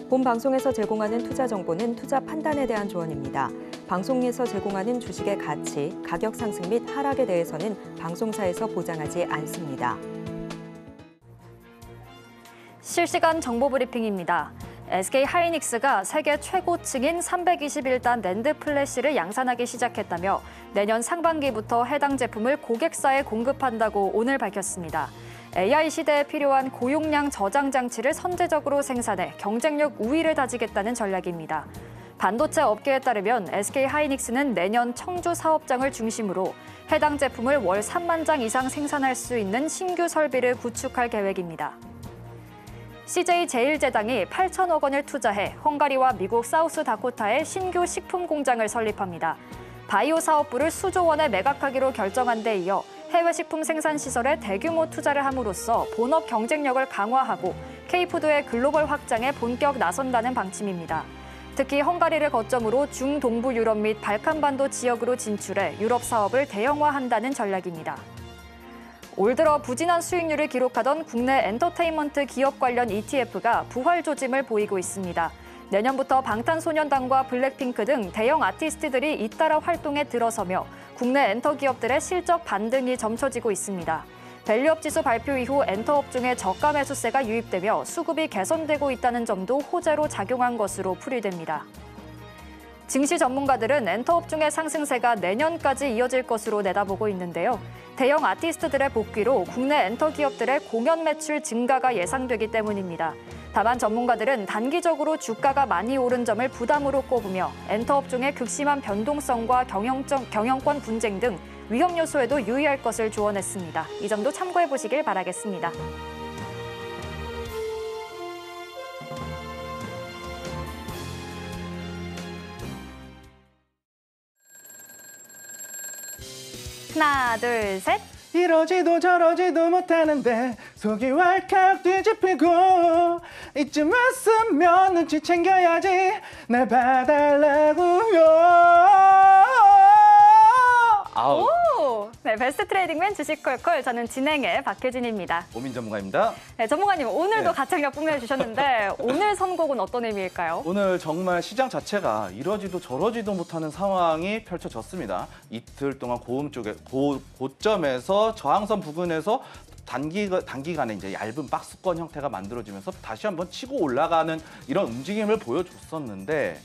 본 방송에서 제공하는 투자 정보는 투자 판단에 대한 조언입니다. 방송에서 제공하는 주식의 가치, 가격 상승 및 하락에 대해서는 방송사에서 보장하지 않습니다. 실시간 정보 브리핑입니다. SK하이닉스가 세계 최고층인 321단 낸드 플래시를 양산하기 시작했다며 내년 상반기부터 해당 제품을 고객사에 공급한다고 오늘 밝혔습니다. AI 시대에 필요한 고용량 저장 장치를 선제적으로 생산해 경쟁력 우위를 다지겠다는 전략입니다. 반도체 업계에 따르면 SK하이닉스는 내년 청주 사업장을 중심으로 해당 제품을 월 3만 장 이상 생산할 수 있는 신규 설비를 구축할 계획입니다. CJ제일제당이 8천억 원을 투자해 헝가리와 미국 사우스다코타에 신규 식품 공장을 설립합니다. 바이오 사업부를 수조 원에 매각하기로 결정한 데 이어 해외 식품 생산 시설에 대규모 투자를 함으로써 본업 경쟁력을 강화하고 K푸드의 글로벌 확장에 본격 나선다는 방침입니다. 특히 헝가리를 거점으로 중동부 유럽 및 발칸반도 지역으로 진출해 유럽 사업을 대형화한다는 전략입니다. 올 들어 부진한 수익률을 기록하던 국내 엔터테인먼트 기업 관련 ETF가 부활 조짐을 보이고 있습니다. 내년부터 방탄소년단과 블랙핑크 등 대형 아티스트들이 잇따라 활동에 들어서며 국내 엔터 기업들의 실적 반등이 점쳐지고 있습니다. 밸류업 지수 발표 이후 엔터 업종에 저가 매수세가 유입되며 수급이 개선되고 있다는 점도 호재로 작용한 것으로 풀이됩니다. 증시 전문가들은 엔터 업종의 상승세가 내년까지 이어질 것으로 내다보고 있는데요. 대형 아티스트들의 복귀로 국내 엔터 기업들의 공연 매출 증가가 예상되기 때문입니다. 다만 전문가들은 단기적으로 주가가 많이 오른 점을 부담으로 꼽으며 엔터 업종의 극심한 변동성과 경영권 분쟁 등 위험 요소에도 유의할 것을 조언했습니다. 이 점도 참고해 보시길 바라겠습니다. 하나, 둘, 셋. 이러지도 저러지도 못하는데 속이 왈칵 뒤집히고 이쯤 왔으면 눈치 챙겨야지 날 봐달라고요. 아우. 오! 네, 베스트 트레이딩맨 주식콜콜. 저는 진행의 박혜진입니다. 오민 전문가입니다. 네, 전문가님 오늘도 네. 가창력 뽐내주셨는데 오늘 선곡은 어떤 의미일까요? 오늘 정말 시장 자체가 이러지도 저러지도 못하는 상황이 펼쳐졌습니다. 이틀 동안 고점에서 저항선 부근에서 단기간에 이제 얇은 박스권 형태가 만들어지면서 다시 한번 치고 올라가는 이런 움직임을 보여줬었는데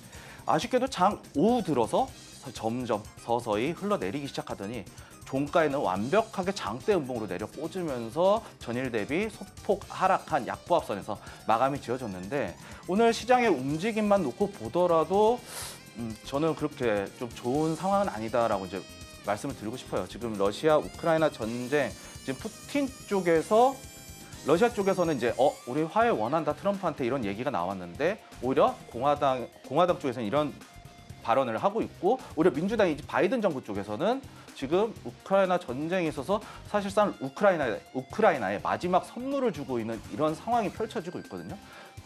아쉽게도 장 오후 들어서 점점 서서히 흘러내리기 시작하더니 종가에는 완벽하게 장대 음봉으로 내려 꽂으면서 전일 대비 소폭 하락한 약보합선에서 마감이 지어졌는데 오늘 시장의 움직임만 놓고 보더라도 저는 그렇게 좀 좋은 상황은 아니다라고 이제 말씀을 드리고 싶어요. 지금 러시아 우크라이나 전쟁 지금 푸틴 쪽에서 러시아 쪽에서는 이제 우리 화해 원한다 트럼프한테 이런 얘기가 나왔는데 오히려 공화당 쪽에서는 이런 발언을 하고 있고 오히려 민주당이 바이든 정부 쪽에서는 지금 우크라이나 전쟁에 있어서 사실상 우크라이나에 마지막 선물을 주고 있는 이런 상황이 펼쳐지고 있거든요.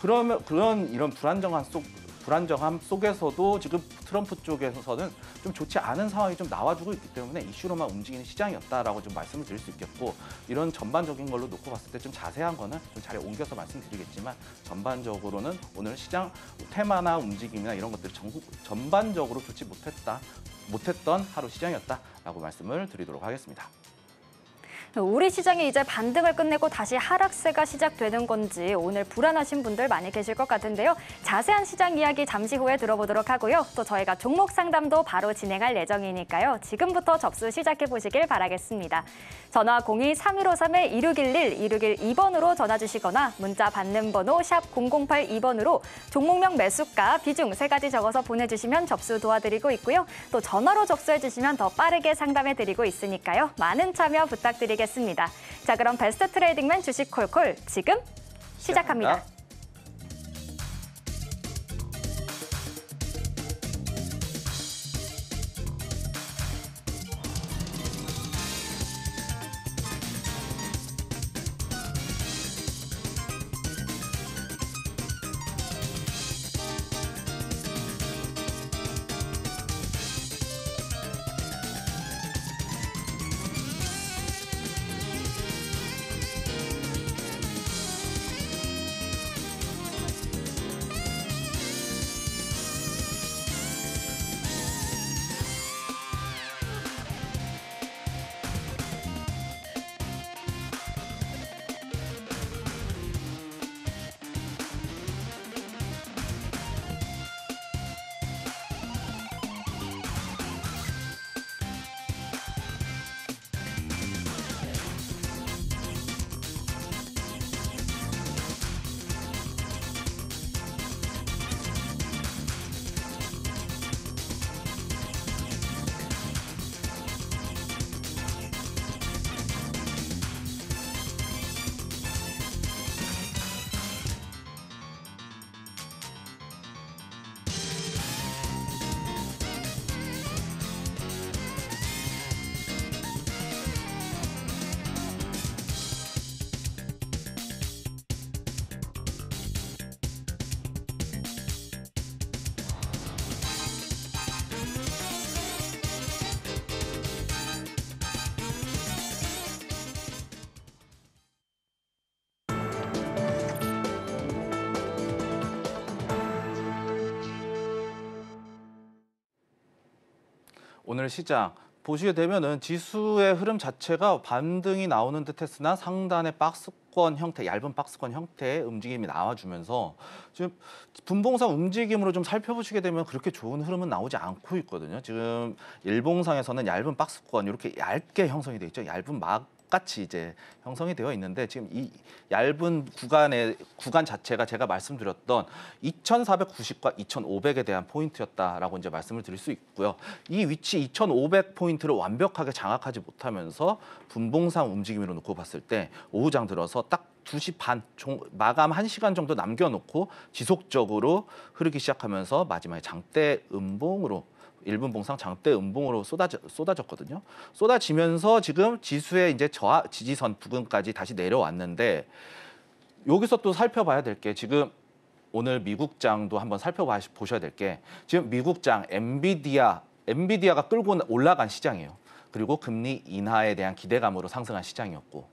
그러면 이런 불안정함 속에서도 지금 트럼프 쪽에서는 좀 좋지 않은 상황이 좀 나와주고 있기 때문에 이슈로만 움직이는 시장이었다라고 좀 말씀을 드릴 수 있겠고 이런 전반적인 걸로 놓고 봤을 때 좀 자세한 거는 좀 자리에 옮겨서 말씀드리겠지만 전반적으로는 오늘 시장 테마나 움직임이나 이런 것들이 전반적으로 좋지 못했던 하루 시장이었다라고 말씀을 드리도록 하겠습니다. 우리 시장이 이제 반등을 끝내고 다시 하락세가 시작되는 건지 오늘 불안하신 분들 많이 계실 것 같은데요. 자세한 시장 이야기 잠시 후에 들어보도록 하고요. 또 저희가 종목 상담도 바로 진행할 예정이니까요. 지금부터 접수 시작해 보시길 바라겠습니다. 전화 02-3153-2611, 2612번으로 전화 주시거나 문자 받는 번호 샵 0082번으로 종목명 매수가, 비중 3가지 적어서 보내주시면 접수 도와드리고 있고요. 또 전화로 접수해 주시면 더 빠르게 상담해 드리고 있으니까요. 많은 참여 부탁드리겠습니다. 자, 그럼 베스트 트레이딩맨 주식 콜콜 지금 시작합니다. 오늘 시장 보시게 되면은 지수의 흐름 자체가 반등이 나오는 듯했으나 상단의 박스권 형태, 얇은 박스권 형태의 움직임이 나와주면서 지금 분봉상 움직임으로 좀 살펴보시게 되면 그렇게 좋은 흐름은 나오지 않고 있거든요. 지금 일봉상에서는 얇은 박스권 이렇게 얇게 형성이 돼 있죠. 얇은 같이 이제 형성이 되어 있는데 지금 이 얇은 구간 자체가 제가 말씀드렸던 2,490과 2,500에 대한 포인트였다라고 이제 말씀을 드릴 수 있고요. 이 위치 2,500 포인트를 완벽하게 장악하지 못하면서 분봉상 움직임으로 놓고 봤을 때 오후장 들어서 딱 2시 반 마감 1시간 정도 남겨놓고 지속적으로 흐르기 시작하면서 마지막에 장대 음봉으로 1분 봉상 장대 음봉으로 쏟아졌거든요. 쏟아지면서 지금 지수의 이제 지지선 부근까지 다시 내려왔는데 여기서 또 살펴봐야 될 게 지금 오늘 미국장도 한번 살펴보셔야 될 게 지금 미국장 엔비디아가 끌고 올라간 시장이에요. 그리고 금리 인하에 대한 기대감으로 상승한 시장이었고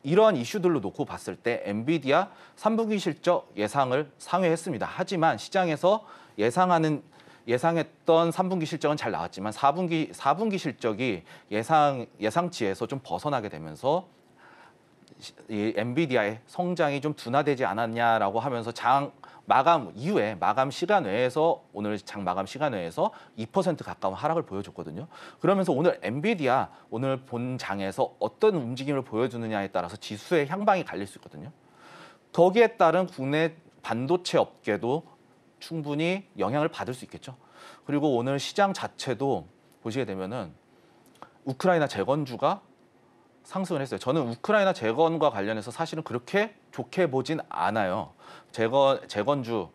이런 이슈들로 놓고 봤을 때 엔비디아 3분기 실적 예상을 상회했습니다. 하지만 시장에서 예상했던 3분기 실적은 잘 나왔지만 4분기 실적이 예상치에서 좀 벗어나게 되면서 이 엔비디아의 성장이 좀 둔화되지 않았냐라고 하면서 장 마감 이후에 마감 시간 외에서 오늘 장 마감 시간 외에서 2% 가까운 하락을 보여줬거든요. 그러면서 오늘 엔비디아 오늘 본 장에서 어떤 움직임을 보여주느냐에 따라서 지수의 향방이 갈릴 수 있거든요. 거기에 따른 국내 반도체 업계도 충분히 영향을 받을 수 있겠죠. 그리고 오늘 시장 자체도 보시게 되면은 우크라이나 재건주가 상승을 했어요. 저는 우크라이나 재건과 관련해서 사실은 그렇게 좋게 보진 않아요. 재건주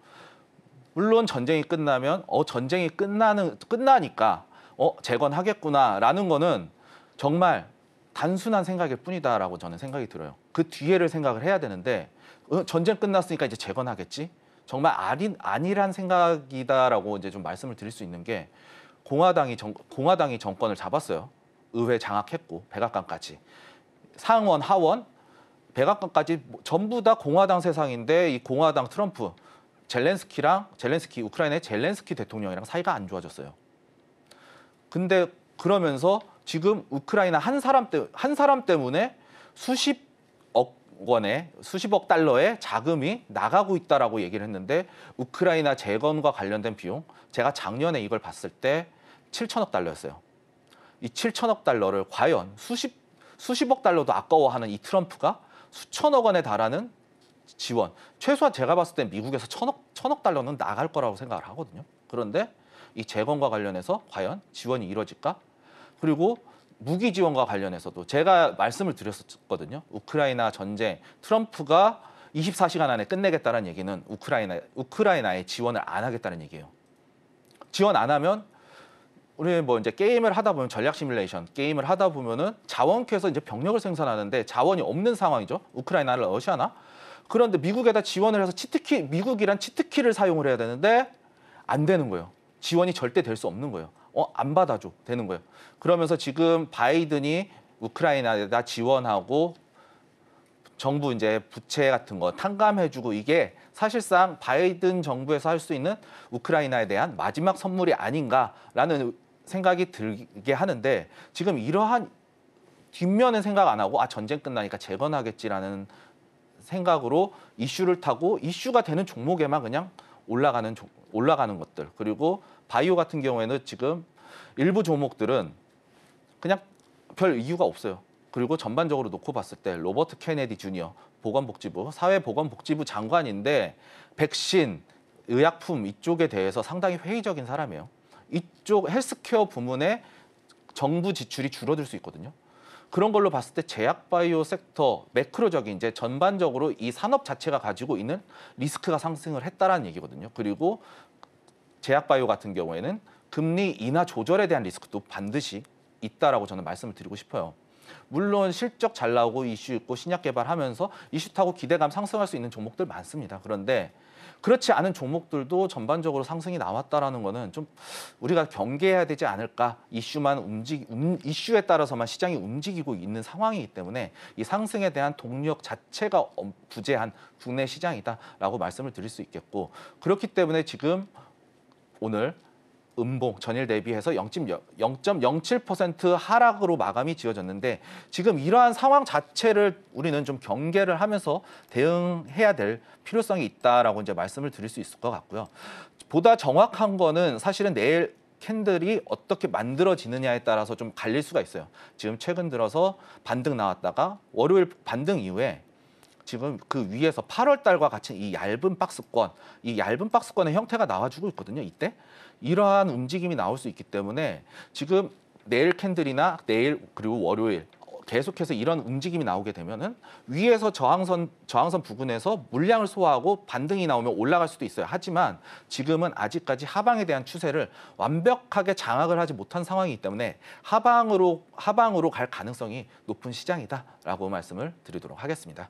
물론 전쟁이 끝나면 전쟁이 끝나니까 재건하겠구나라는 거는 정말 단순한 생각일 뿐이다라고 저는 생각이 들어요. 그 뒤에를 생각을 해야 되는데 전쟁 끝났으니까 이제 재건하겠지? 정말 아니란 생각이다라고 이제 좀 말씀을 드릴 수 있는 게 공화당이 정권을 잡았어요. 의회 장악했고 백악관까지 상원 하원 백악관까지 전부 다 공화당 세상인데 이 공화당 트럼프 젤렌스키 우크라이나의 젤렌스키 대통령이랑 사이가 안 좋아졌어요. 근데 그러면서 지금 우크라이나 한 사람 때문에 수십억 달러의 자금이 나가고 있다라고 얘기를 했는데 우크라이나 재건과 관련된 비용 제가 작년에 이걸 봤을 때 7천억 달러였어요. 이 7천억 달러를 과연 수십억 달러도 아까워하는 이 트럼프가 수천억 원에 달하는 지원 최소한 제가 봤을 때 미국에서 천억 달러는 나갈 거라고 생각을 하거든요. 그런데 이 재건과 관련해서 과연 지원이 이루어질까? 그리고 무기 지원과 관련해서도 제가 말씀을 드렸었거든요. 우크라이나 전쟁 트럼프가 24시간 안에 끝내겠다는 얘기는 우크라이나에 지원을 안 하겠다는 얘기예요. 지원 안 하면 우리 뭐 이제 게임을 하다 보면 전략 시뮬레이션 게임을 하다 보면은 자원캐에서 이제 병력을 생산하는데 자원이 없는 상황이죠. 우크라이나를 러시아나. 그런데 미국에다 지원을 해서 미국이란 치트키를 사용을 해야 되는데 안 되는 거예요. 지원이 절대 될 수 없는 거예요. 안 받아줘 되는 거예요. 그러면서 지금 바이든이 우크라이나에다 지원하고 정부 이제 부채 같은 거 탕감해주고 이게 사실상 바이든 정부에서 할 수 있는 우크라이나에 대한 마지막 선물이 아닌가라는 생각이 들게 하는데 지금 이러한 뒷면은 생각 안 하고 전쟁 끝나니까 재건하겠지라는 생각으로 이슈를 타고 이슈가 되는 종목에만 그냥 올라가는 것들 그리고 바이오 같은 경우에는 지금 일부 종목들은 그냥 별 이유가 없어요. 그리고 전반적으로 놓고 봤을 때 로버트 케네디 주니어 사회보건복지부 장관인데 백신, 의약품 이쪽에 대해서 상당히 회의적인 사람이에요. 이쪽 헬스케어 부문에 정부 지출이 줄어들 수 있거든요. 그런 걸로 봤을 때 제약바이오 섹터 매크로적인 이제 전반적으로 이 산업 자체가 가지고 있는 리스크가 상승을 했다라는 얘기거든요. 그리고 제약바이오 같은 경우에는 금리 인하 조절에 대한 리스크도 반드시 있다라고 저는 말씀을 드리고 싶어요. 물론 실적 잘 나오고 이슈 있고 신약 개발하면서 이슈 타고 기대감 상승할 수 있는 종목들 많습니다. 그런데 그렇지 않은 종목들도 전반적으로 상승이 나왔다라는 거는 좀 우리가 경계해야 되지 않을까. 이슈에 따라서만 시장이 움직이고 있는 상황이기 때문에 이 상승에 대한 동력 자체가 부재한 국내 시장이다라고 말씀을 드릴 수 있겠고 그렇기 때문에 지금 오늘 음봉 전일 대비해서 0.07% 하락으로 마감이 지어졌는데 지금 이러한 상황 자체를 우리는 좀 경계를 하면서 대응해야 될 필요성이 있다라고 이제 말씀을 드릴 수 있을 것 같고요. 보다 정확한 거는 사실은 내일 캔들이 어떻게 만들어지느냐에 따라서 좀 갈릴 수가 있어요. 지금 최근 들어서 반등 나왔다가 월요일 반등 이후에 지금 그 위에서 8월 달과 같이 이 얇은 박스권의 형태가 나와주고 있거든요. 이때 이러한 움직임이 나올 수 있기 때문에 지금 내일 캔들이나 내일 그리고 월요일 계속해서 이런 움직임이 나오게 되면은 위에서 저항선 부근에서 물량을 소화하고 반등이 나오면 올라갈 수도 있어요. 하지만 지금은 아직까지 하방에 대한 추세를 완벽하게 장악을 하지 못한 상황이기 때문에 하방으로 갈 가능성이 높은 시장이다라고 말씀을 드리도록 하겠습니다.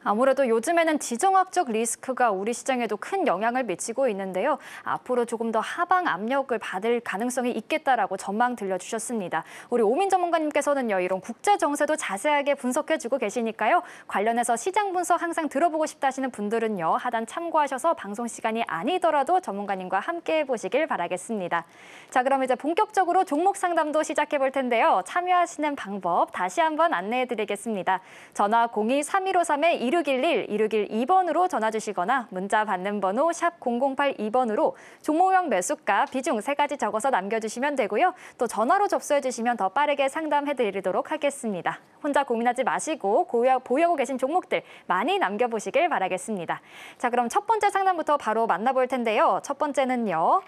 아무래도 요즘에는 지정학적 리스크가 우리 시장에도 큰 영향을 미치고 있는데요. 앞으로 조금 더 하방 압력을 받을 가능성이 있겠다라고 전망 들려주셨습니다. 우리 오민 전문가님께서는요, 이런 국제 정세도 자세하게 분석해주고 계시니까요. 관련해서 시장 분석 항상 들어보고 싶다 하시는 분들은요, 하단 참고하셔서 방송 시간이 아니더라도 전문가님과 함께 해보시길 바라겠습니다. 자, 그럼 이제 본격적으로 종목 상담도 시작해 볼 텐데요. 참여하시는 방법 다시 한번 안내해드리겠습니다. 전화 02-3153-2611-2612번으로 전화 주시거나 문자 받는 번호 샵 0082번으로 종목명 매수가 비중 3가지 적어서 남겨주시면 되고요. 또 전화로 접수해 주시면 더 빠르게 상담해드리도록 하겠습니다. 혼자 고민하지 마시고 보유하고 계신 종목들 많이 남겨보시길 바라겠습니다. 자, 그럼 첫 번째 상담부터 바로 만나볼 텐데요. 첫 번째는요.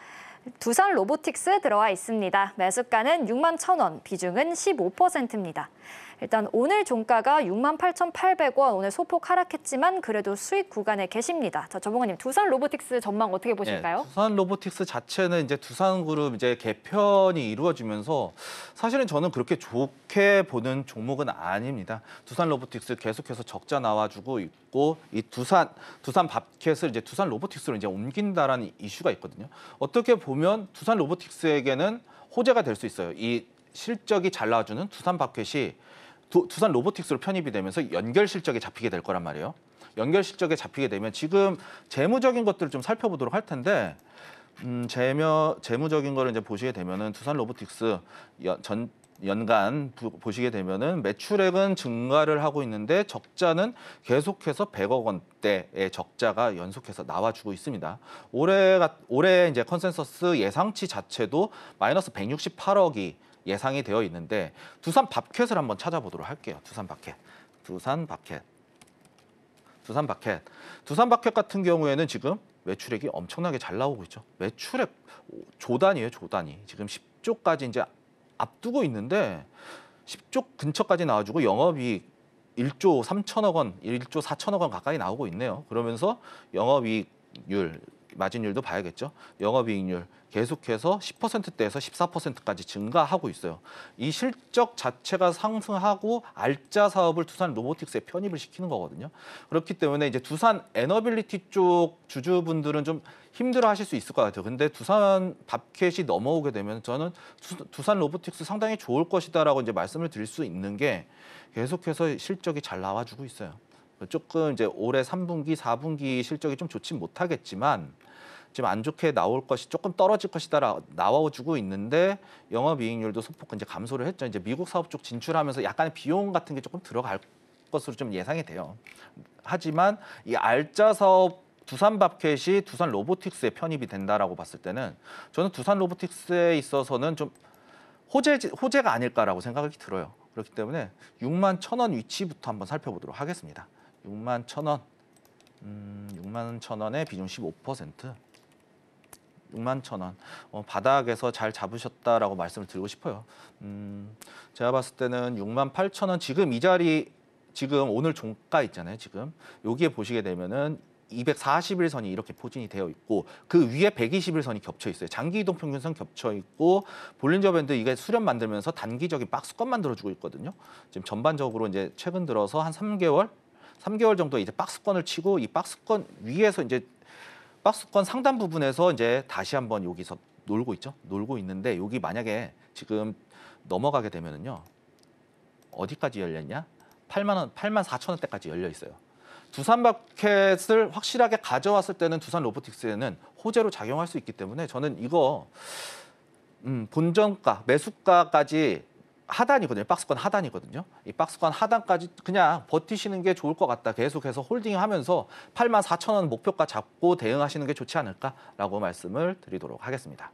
두산 로보틱스 들어와 있습니다. 매수가는 61,000원, 비중은 15%입니다. 일단 오늘 종가가 68,800원, 오늘 소폭 하락했지만 그래도 수익 구간에 계십니다. 자, 전문가님, 두산 로보틱스 전망 어떻게 보실까요? 네, 두산 로보틱스 자체는 이제 두산그룹 이제 개편이 이루어지면서 사실은 저는 그렇게 좋게 보는 종목은 아닙니다. 두산 로보틱스 계속해서 적자 나와주고 있고 이 두산 밥켓을 이제 두산 로보틱스로 이제 옮긴다라는 이슈가 있거든요. 어떻게 보면 두산 로보틱스에게는 호재가 될 수 있어요. 이 실적이 잘 나와주는 두산 밥켓이 두산 로보틱스로 편입이 되면서 연결 실적에 잡히게 될 거란 말이에요. 연결 실적에 잡히게 되면 지금 재무적인 것들을 좀 살펴보도록 할 텐데 재무적인 거를 이제 보시게 되면은 두산 로보틱스 연간 보시게 되면은 매출액은 증가를 하고 있는데 적자는 계속해서 100억 원대의 적자가 연속해서 나와주고 있습니다. 올해 이제 컨센서스 예상치 자체도 마이너스 168억이 예상이 되어 있는데 두산 밥켓을 한번 찾아보도록 할게요. 두산 밥켓 같은 경우에는 지금 매출액이 엄청나게 잘 나오고 있죠. 매출액 조단위예요, 조단위. 지금 10조까지 이제 앞두고 있는데 10조 근처까지 나와주고 영업이익 1조 3천억 원, 1조 4천억 원 가까이 나오고 있네요. 그러면서 영업이익률, 마진율도 봐야겠죠. 영업이익률 계속해서 10%대에서 14%까지 증가하고 있어요. 이 실적 자체가 상승하고 알짜 사업을 두산 로보틱스에 편입을 시키는 거거든요. 그렇기 때문에 이제 두산 에너빌리티 쪽 주주분들은 좀 힘들어하실 수 있을 것 같아요. 근데 두산 밥켓이 넘어오게 되면 저는 두산 로보틱스 상당히 좋을 것이다라고 이제 말씀을 드릴 수 있는 게 계속해서 실적이 잘 나와주고 있어요. 조금 이제 올해 3분기, 4분기 실적이 좀 좋지 못하겠지만 지금 안 좋게 나올 것이 조금 떨어질 것이다 나와주고 있는데 영업이익률도 소폭 이제 감소를 했죠. 이제 미국 사업 쪽 진출하면서 약간의 비용 같은 게 조금 들어갈 것으로 좀 예상이 돼요. 하지만 이 알짜 사업 두산 밥켓이 두산 로보틱스에 편입이 된다라고 봤을 때는 저는 두산 로보틱스에 있어서는 좀 호재가 아닐까라고 생각이 들어요. 그렇기 때문에 61,000원 위치부터 한번 살펴보도록 하겠습니다. 61,000원, 61,000원의 비중 15%. 61,000원 바닥에서 잘 잡으셨다라고 말씀을 드리고 싶어요. 제가 봤을 때는 68,000원 지금 이 자리 지금 오늘 종가 있잖아요. 지금 여기에 보시게 되면은 240일선이 이렇게 포진이 되어 있고 그 위에 120일선이 겹쳐 있어요. 장기 이동 평균선 겹쳐 있고 볼린저 밴드 이게 수렴 만들면서 단기적인 박스권 만들어주고 있거든요. 지금 전반적으로 이제 최근 들어서 한 3개월 정도 이제 박스권을 치고 이 박스권 위에서 이제 박스권 상단 부분에서 이제 다시 한번 여기서 놀고 있죠. 놀고 있는데 여기 만약에 지금 넘어가게 되면은요. 어디까지 열렸냐? 84,000원대까지 열려 있어요. 두산 마켓을 확실하게 가져왔을 때는 두산 로보틱스에는 호재로 작용할 수 있기 때문에 저는 이거 본전가, 매수가까지 하단이거든요. 박스권 하단이거든요. 이 박스권 하단까지 그냥 버티시는 게 좋을 것 같다. 계속해서 홀딩하면서 84,000원 목표가 잡고 대응하시는 게 좋지 않을까라고 말씀을 드리도록 하겠습니다.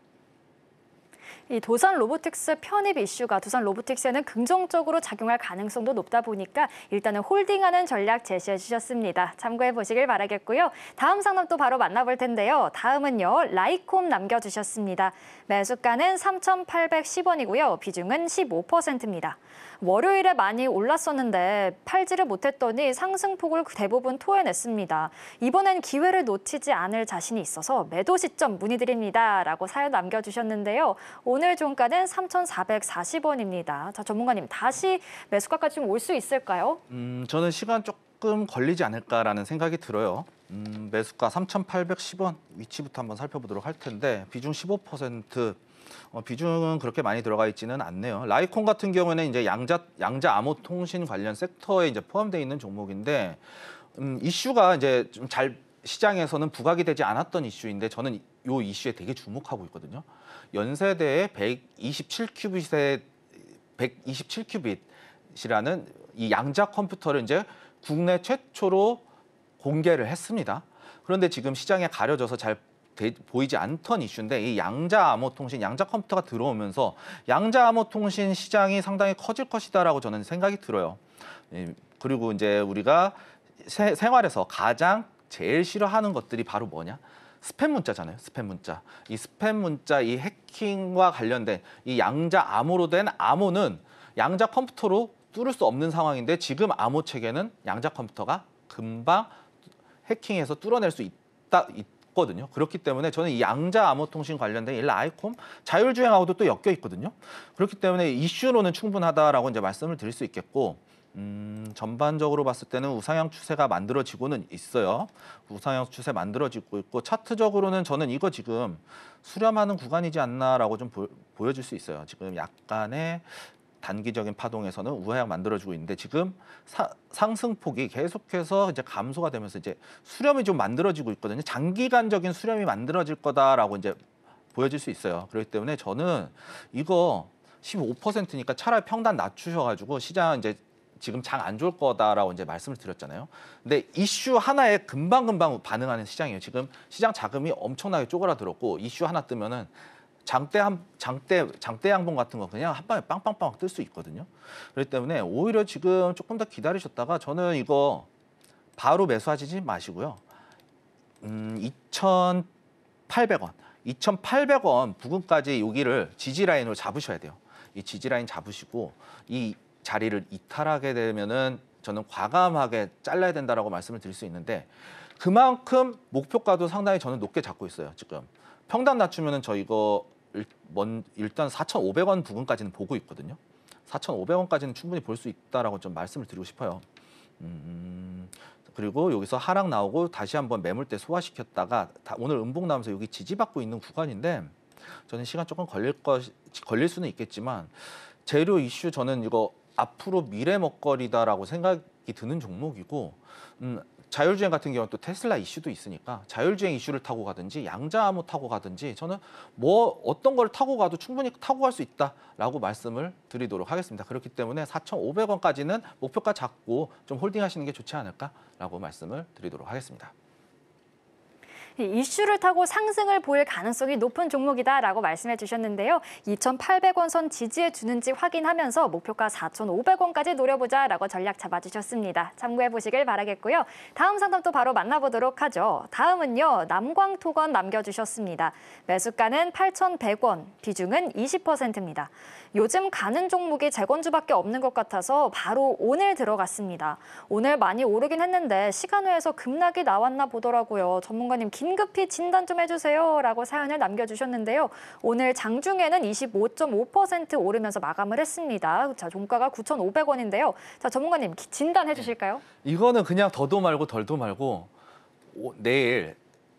이 두산 로보틱스 편입 이슈가 두산 로보틱스에는 긍정적으로 작용할 가능성도 높다 보니까 일단은 홀딩하는 전략 제시해 주셨습니다. 참고해 보시길 바라겠고요. 다음 상담 또 바로 만나볼 텐데요. 다음은요. 라이콤 남겨주셨습니다. 매수가는 3,810원이고요. 비중은 15%입니다. 월요일에 많이 올랐었는데 팔지를 못했더니 상승폭을 대부분 토해냈습니다. 이번엔 기회를 놓치지 않을 자신이 있어서 매도 시점 문의드립니다. 라고 사연 남겨주셨는데요. 오늘 종가는 3,440원입니다. 자, 전문가님 다시 매수가까지 좀 올 수 있을까요? 저는 시간 조금 걸리지 않을까라는 생각이 들어요. 매수가 3,810원 위치부터 한번 살펴보도록 할 텐데 비중 15%. 비중은 그렇게 많이 들어가 있지는 않네요. 라이콤 같은 경우에는 이제 양자 암호 통신 관련 섹터에 이제 포함되어 있는 종목인데 이슈가 이제 좀 잘 시장에서는 부각이 되지 않았던 이슈인데 저는 이 이슈에 되게 주목하고 있거든요. 연세대의 127큐빗이라는 이 양자 컴퓨터를 이제 국내 최초로 공개를 했습니다. 그런데 지금 시장에 가려져서 잘 보이지 않던 이슈인데 이 양자 암호 통신, 양자 컴퓨터가 들어오면서 양자 암호 통신 시장이 상당히 커질 것이다라고 저는 생각이 들어요. 그리고 이제 우리가 생활에서 가장 제일 싫어하는 것들이 바로 뭐냐? 스팸 문자잖아요. 스팸 문자. 이 스팸 문자, 이 해킹과 관련된 이 양자 암호로 된 암호는 양자 컴퓨터로 뚫을 수 없는 상황인데 지금 암호 체계는 양자 컴퓨터가 금방 해킹해서 뚫어낼 수 있거든요. 그렇기 때문에 저는 이 양자 암호 통신 관련된 이 라이콤 자율주행하고도 또 엮여 있거든요. 그렇기 때문에 이슈로는 충분하다라고 이제 말씀을 드릴 수 있겠고 전반적으로 봤을 때는 우상향 추세가 만들어지고는 있어요. 우상향 추세 만들어지고 있고 차트적으로는 저는 이거 지금 수렴하는 구간이지 않나라고 좀 보여줄 수 있어요. 지금 약간의 단기적인 파동에서는 우하향 만들어지고 있는데 지금 상승폭이 계속해서 이제 감소가 되면서 이제 수렴이 좀 만들어지고 있거든요. 장기간적인 수렴이 만들어질 거다라고 이제 보여질 수 있어요. 그렇기 때문에 저는 이거 15%니까 차라리 평단 낮추셔가지고 시장 이제 지금 장 안 좋을 거다라고 이제 말씀을 드렸잖아요. 근데 이슈 하나에 금방금방 반응하는 시장이에요. 지금 시장 자금이 엄청나게 쪼그라들었고 이슈 하나 뜨면은 장대 양봉 같은 거 그냥 한 방에 빵빵빵 뜰 수 있거든요. 그렇기 때문에 오히려 지금 조금 더 기다리셨다가 저는 이거 바로 매수하지 마시고요. 2,800원 부근까지 여기를 지지라인으로 잡으셔야 돼요. 이 지지라인 잡으시고 이 자리를 이탈하게 되면은 저는 과감하게 잘라야 된다라고 말씀을 드릴 수 있는데 그만큼 목표가도 상당히 저는 높게 잡고 있어요. 지금 평단 낮추면은 저 이거 일단 4,500원 부근까지는 보고 있거든요. 4,500원까지는 충분히 볼 수 있다라고 좀 말씀을 드리고 싶어요. 그리고 여기서 하락 나오고 다시 한번 매물대 소화시켰다가 오늘 음봉 나오면서 여기 지지받고 있는 구간인데 저는 시간 조금 걸릴 수는 있겠지만 재료 이슈 저는 이거 앞으로 미래 먹거리다라고 생각이 드는 종목이고 자율주행 같은 경우는 또 테슬라 이슈도 있으니까 자율주행 이슈를 타고 가든지 양자암호 타고 가든지 저는 뭐 어떤 걸 타고 가도 충분히 타고 갈 수 있다라고 말씀을 드리도록 하겠습니다. 그렇기 때문에 4,500원까지는 목표가 잡고 좀 홀딩하시는 게 좋지 않을까라고 말씀을 드리도록 하겠습니다. 이슈를 타고 상승을 보일 가능성이 높은 종목이다라고 말씀해 주셨는데요. 2,800원 선 지지해 주는지 확인하면서 목표가 4,500원까지 노려보자라고 전략 잡아주셨습니다. 참고해 보시길 바라겠고요. 다음 상담 또 바로 만나보도록 하죠. 다음은요. 남광토건 남겨주셨습니다. 매수가는 8,100원, 비중은 20%입니다. 요즘 가는 종목이 재건주밖에 없는 것 같아서 바로 오늘 들어갔습니다. 오늘 많이 오르긴 했는데 시간외에서 급락이 나왔나 보더라고요. 전문가님 긴급히 진단 좀 해주세요 라고 사연을 남겨주셨는데요. 오늘 장중에는 25.5% 오르면서 마감을 했습니다. 자, 종가가 9,500원인데요. 자, 전문가님 진단해 주실까요? 이거는 그냥 더도 말고 덜도 말고 내일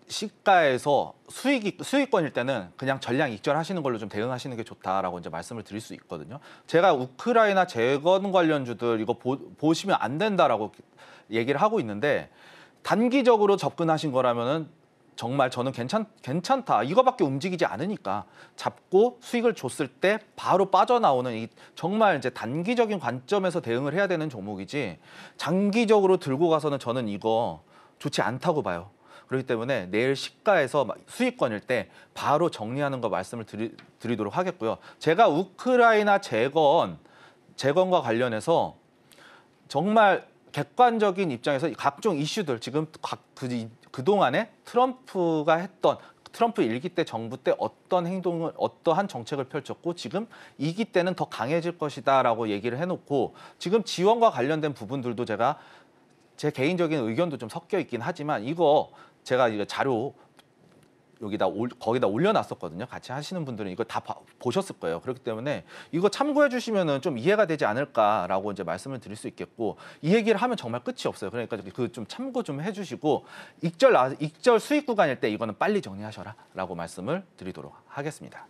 시가에서 수익권일 때는 그냥 전량 익절하시는 걸로 좀 대응하시는 게 좋다라고 이제 말씀을 드릴 수 있거든요. 제가 우크라이나 재건 관련주들 이거 보시면 안 된다라고 얘기를 하고 있는데 단기적으로 접근하신 거라면은 정말 저는 괜찮다. 이거밖에 움직이지 않으니까 잡고 수익을 줬을 때 바로 빠져나오는 이 정말 이제 단기적인 관점에서 대응을 해야 되는 종목이지 장기적으로 들고 가서는 저는 이거 좋지 않다고 봐요. 그렇기 때문에 내일 시가에서 수익권일 때 바로 정리하는 거 말씀을 드리도록 하겠고요. 제가 우크라이나 재건과 관련해서 정말 객관적인 입장에서 각종 이슈들 지금 그동안에 트럼프 일기 때 정부 때 어떤 행동을 어떠한 정책을 펼쳤고 지금 2기 때는 더 강해질 것이다라고 얘기를 해놓고 지금 지원과 관련된 부분들도 제가 제 개인적인 의견도 좀 섞여 있긴 하지만 이거 제가 이거 자료 거기다 올려놨었거든요. 같이 하시는 분들은 이거 다 보셨을 거예요. 그렇기 때문에 이거 참고해 주시면은 좀 이해가 되지 않을까라고 이제 말씀을 드릴 수 있겠고 이 얘기를 하면 정말 끝이 없어요. 그러니까 그 좀 참고 좀 해주시고 익절 수익 구간일 때 이거는 빨리 정리하셔라라고 말씀을 드리도록 하겠습니다.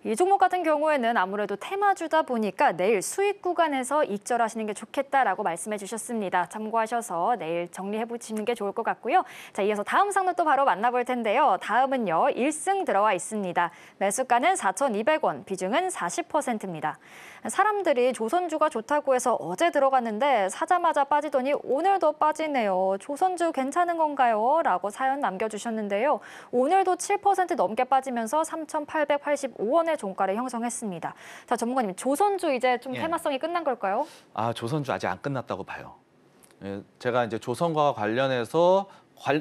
이 종목 같은 경우에는 아무래도 테마주다 보니까 내일 수익 구간에서 익절하시는 게 좋겠다라고 말씀해 주셨습니다. 참고하셔서 내일 정리해 보시는 게 좋을 것 같고요. 자, 이어서 다음 상도 또 바로 만나볼 텐데요. 다음은요. 1승 들어와 있습니다. 매수가는 4,200원, 비중은 40%입니다. 사람들이 조선주가 좋다고 해서 어제 들어갔는데 사자마자 빠지더니 오늘도 빠지네요. 조선주 괜찮은 건가요? 라고 사연 남겨주셨는데요. 오늘도 7% 넘게 빠지면서 3,885원의 종가를 형성했습니다. 자, 전문가님, 조선주 이제 좀 테마성이 끝난 걸까요? 조선주 아직 안 끝났다고 봐요. 제가 이제 조선과 관련해서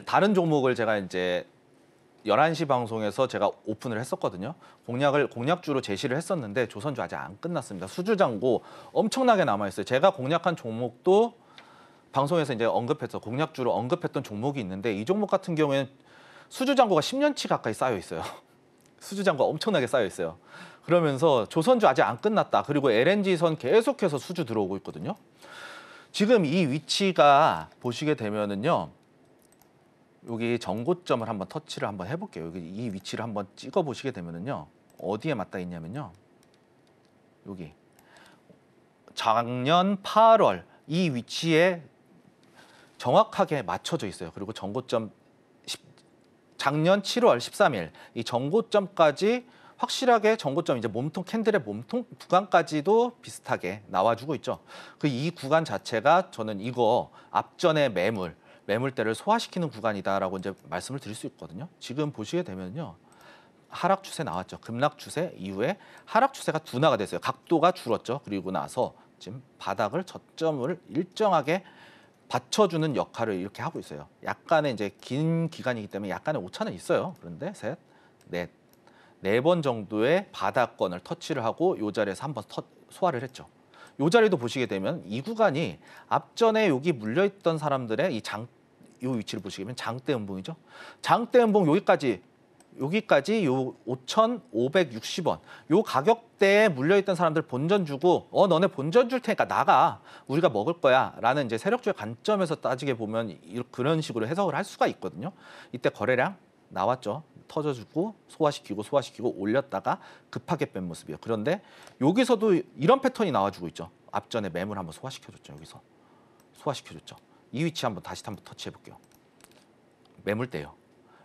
다른 종목을 제가 이제 11시 방송에서 제가 오픈을 했었거든요. 공략주로 제시를 했었는데 조선주 아직 안 끝났습니다. 수주잔고 엄청나게 남아있어요. 제가 공략한 종목도 방송에서 이제 공략주로 언급했던 종목이 있는데 이 종목 같은 경우에는 수주잔고가 10년치 가까이 쌓여 있어요. 수주잔고가 엄청나게 쌓여 있어요. 그러면서 조선주 아직 안 끝났다. 그리고 LNG선 계속해서 수주 들어오고 있거든요. 지금 이 위치가 보시게 되면은요. 여기 전고점을 한번 터치를 한번 해볼게요. 여기 이 위치를 한번 찍어 보시게 되면은요. 어디에 맞닿아 있냐면요. 여기 작년 8월 이 위치에 정확하게 맞춰져 있어요. 그리고 전고점 작년 7월 13일 이 전고점까지 확실하게 전고점 이제 몸통 캔들의 몸통 구간까지도 비슷하게 나와주고 있죠. 그 이 구간 자체가 저는 이거 앞전의 매물대를 소화시키는 구간이다라고 이제 말씀을 드릴 수 있거든요. 지금 보시게 되면요. 하락 추세 나왔죠. 급락 추세 이후에 하락 추세가 둔화가 됐어요. 각도가 줄었죠. 그리고 나서 지금 바닥을 저점을 일정하게 받쳐주는 역할을 이렇게 하고 있어요. 약간의 이제 긴 기간이기 때문에 약간의 오차는 있어요. 그런데 셋, 넷, 4번 정도의 바닥권을 터치를 하고 이 자리에서 한번 소화를 했죠. 이 자리도 보시게 되면 이 구간이 앞전에 여기 물려있던 사람들의 이 위치를 보시게 되면 장대 음봉이죠. 장대 음봉 여기까지 요 5,560원 요 가격대에 물려있던 사람들 본전 주고 너네 본전 줄 테니까 나가 우리가 먹을 거야 라는 이제 세력주의 관점에서 따지게 보면 그런 식으로 해석을 할 수가 있거든요. 이때 거래량 나왔죠. 터져주고 소화시키고 올렸다가 급하게 뺀 모습이에요. 그런데 여기서도 이런 패턴이 나와주고 있죠. 앞전에 매물 한번 소화시켜줬죠. 여기서 소화시켜줬죠. 이 위치 한번 터치해 볼게요. 매물대요.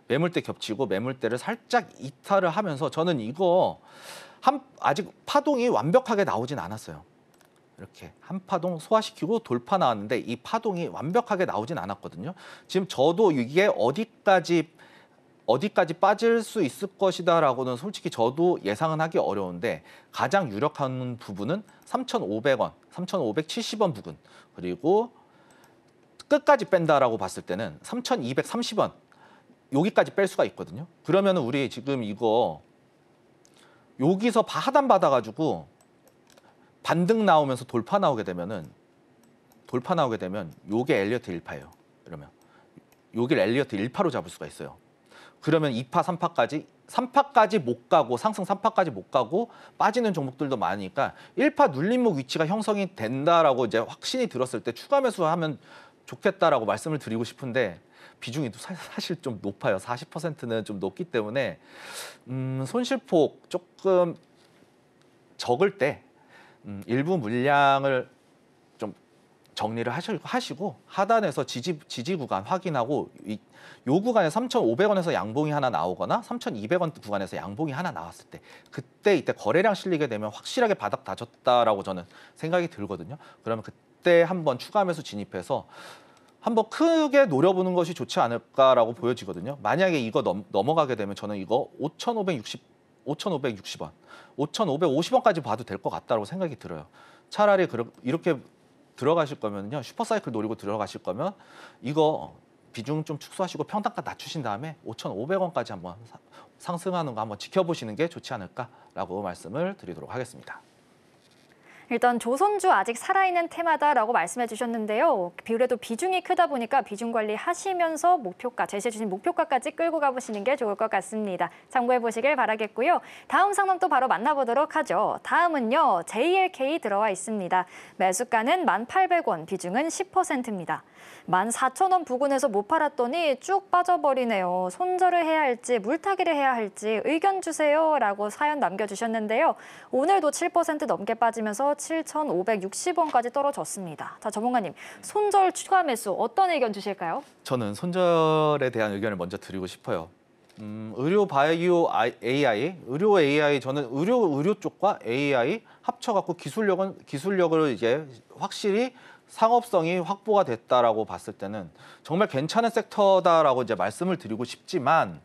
매물대 겹치고 매물대를 살짝 이탈을 하면서 저는 이거 아직 파동이 완벽하게 나오진 않았어요. 이렇게 한 파동 소화시키고 돌파 나왔는데 이 파동이 완벽하게 나오진 않았거든요. 지금 저도 이게 어디까지 빠질 수 있을 것이다라고는 솔직히 저도 예상은 하기 어려운데 가장 유력한 부분은 3,500원, 3,570원 부근 그리고 끝까지 뺀다라고 봤을 때는 3,230원 여기까지 뺄 수가 있거든요. 그러면 우리 지금 이거 여기서 하단 받아가지고 반등 나오면서 돌파 나오게 되면 요게 엘리어트 1파예요. 그러면 요길 엘리어트 1파로 잡을 수가 있어요. 그러면 2파, 3파까지 못 가고 상승 3파까지 못 가고 빠지는 종목들도 많으니까 1파 눌림목 위치가 형성이 된다라고 이제 확신이 들었을 때 추가 매수하면 좋겠다라고 말씀을 드리고 싶은데 비중이 사실 좀 높아요. 40%는 좀 높기 때문에 손실폭 조금 적을 때 일부 물량을 좀 정리를 하시고 하단에서 지지 구간 확인하고 요 구간에 3,500원에서 양봉이 하나 나오거나 3,200원 구간에서 양봉이 하나 나왔을 때 이때 거래량 실리게 되면 확실하게 바닥 다졌다라고 저는 생각이 들거든요. 그러면 그때 한번 추가 매수 진입해서 한번 크게 노려보는 것이 좋지 않을까라고 보여지거든요. 만약에 이거 넘어가게 되면 저는 이거 5,560원, 5,550원까지 봐도 될 것 같다고 생각이 들어요. 차라리 이렇게 들어가실 거면요. 슈퍼사이클 노리고 들어가실 거면 이거 비중 좀 축소하시고 평단가 낮추신 다음에 5,500원까지 한번 상승하는 거 한번 지켜보시는 게 좋지 않을까라고 말씀을 드리도록 하겠습니다. 일단 조선주 아직 살아있는 테마다라고 말씀해 주셨는데요. 그래도 비중이 크다 보니까 비중 관리하시면서 목표가, 제시해 주신 목표가까지 끌고 가보시는 게 좋을 것 같습니다. 참고해 보시길 바라겠고요. 다음 상담 또 바로 만나보도록 하죠. 다음은요. JLK 들어와 있습니다. 매수가는 1,800원, 비중은 10%입니다. 14,000원 부근에서 못 팔았더니 쭉 빠져버리네요. 손절을 해야 할지 물타기를 해야 할지 의견 주세요라고 사연 남겨주셨는데요. 오늘도 7% 넘게 빠지면서 7,560원까지 떨어졌습니다. 자, 전문가님, 손절 추가 매수 어떤 의견 주실까요? 저는 손절에 대한 의견을 먼저 드리고 싶어요. 의료 바이오 AI, 의료 AI 저는 의료 쪽과 AI 합쳐갖고 기술력을 이제 확실히 상업성이 확보가 됐다라고 봤을 때는 정말 괜찮은 섹터다라고 이제 말씀을 드리고 싶지만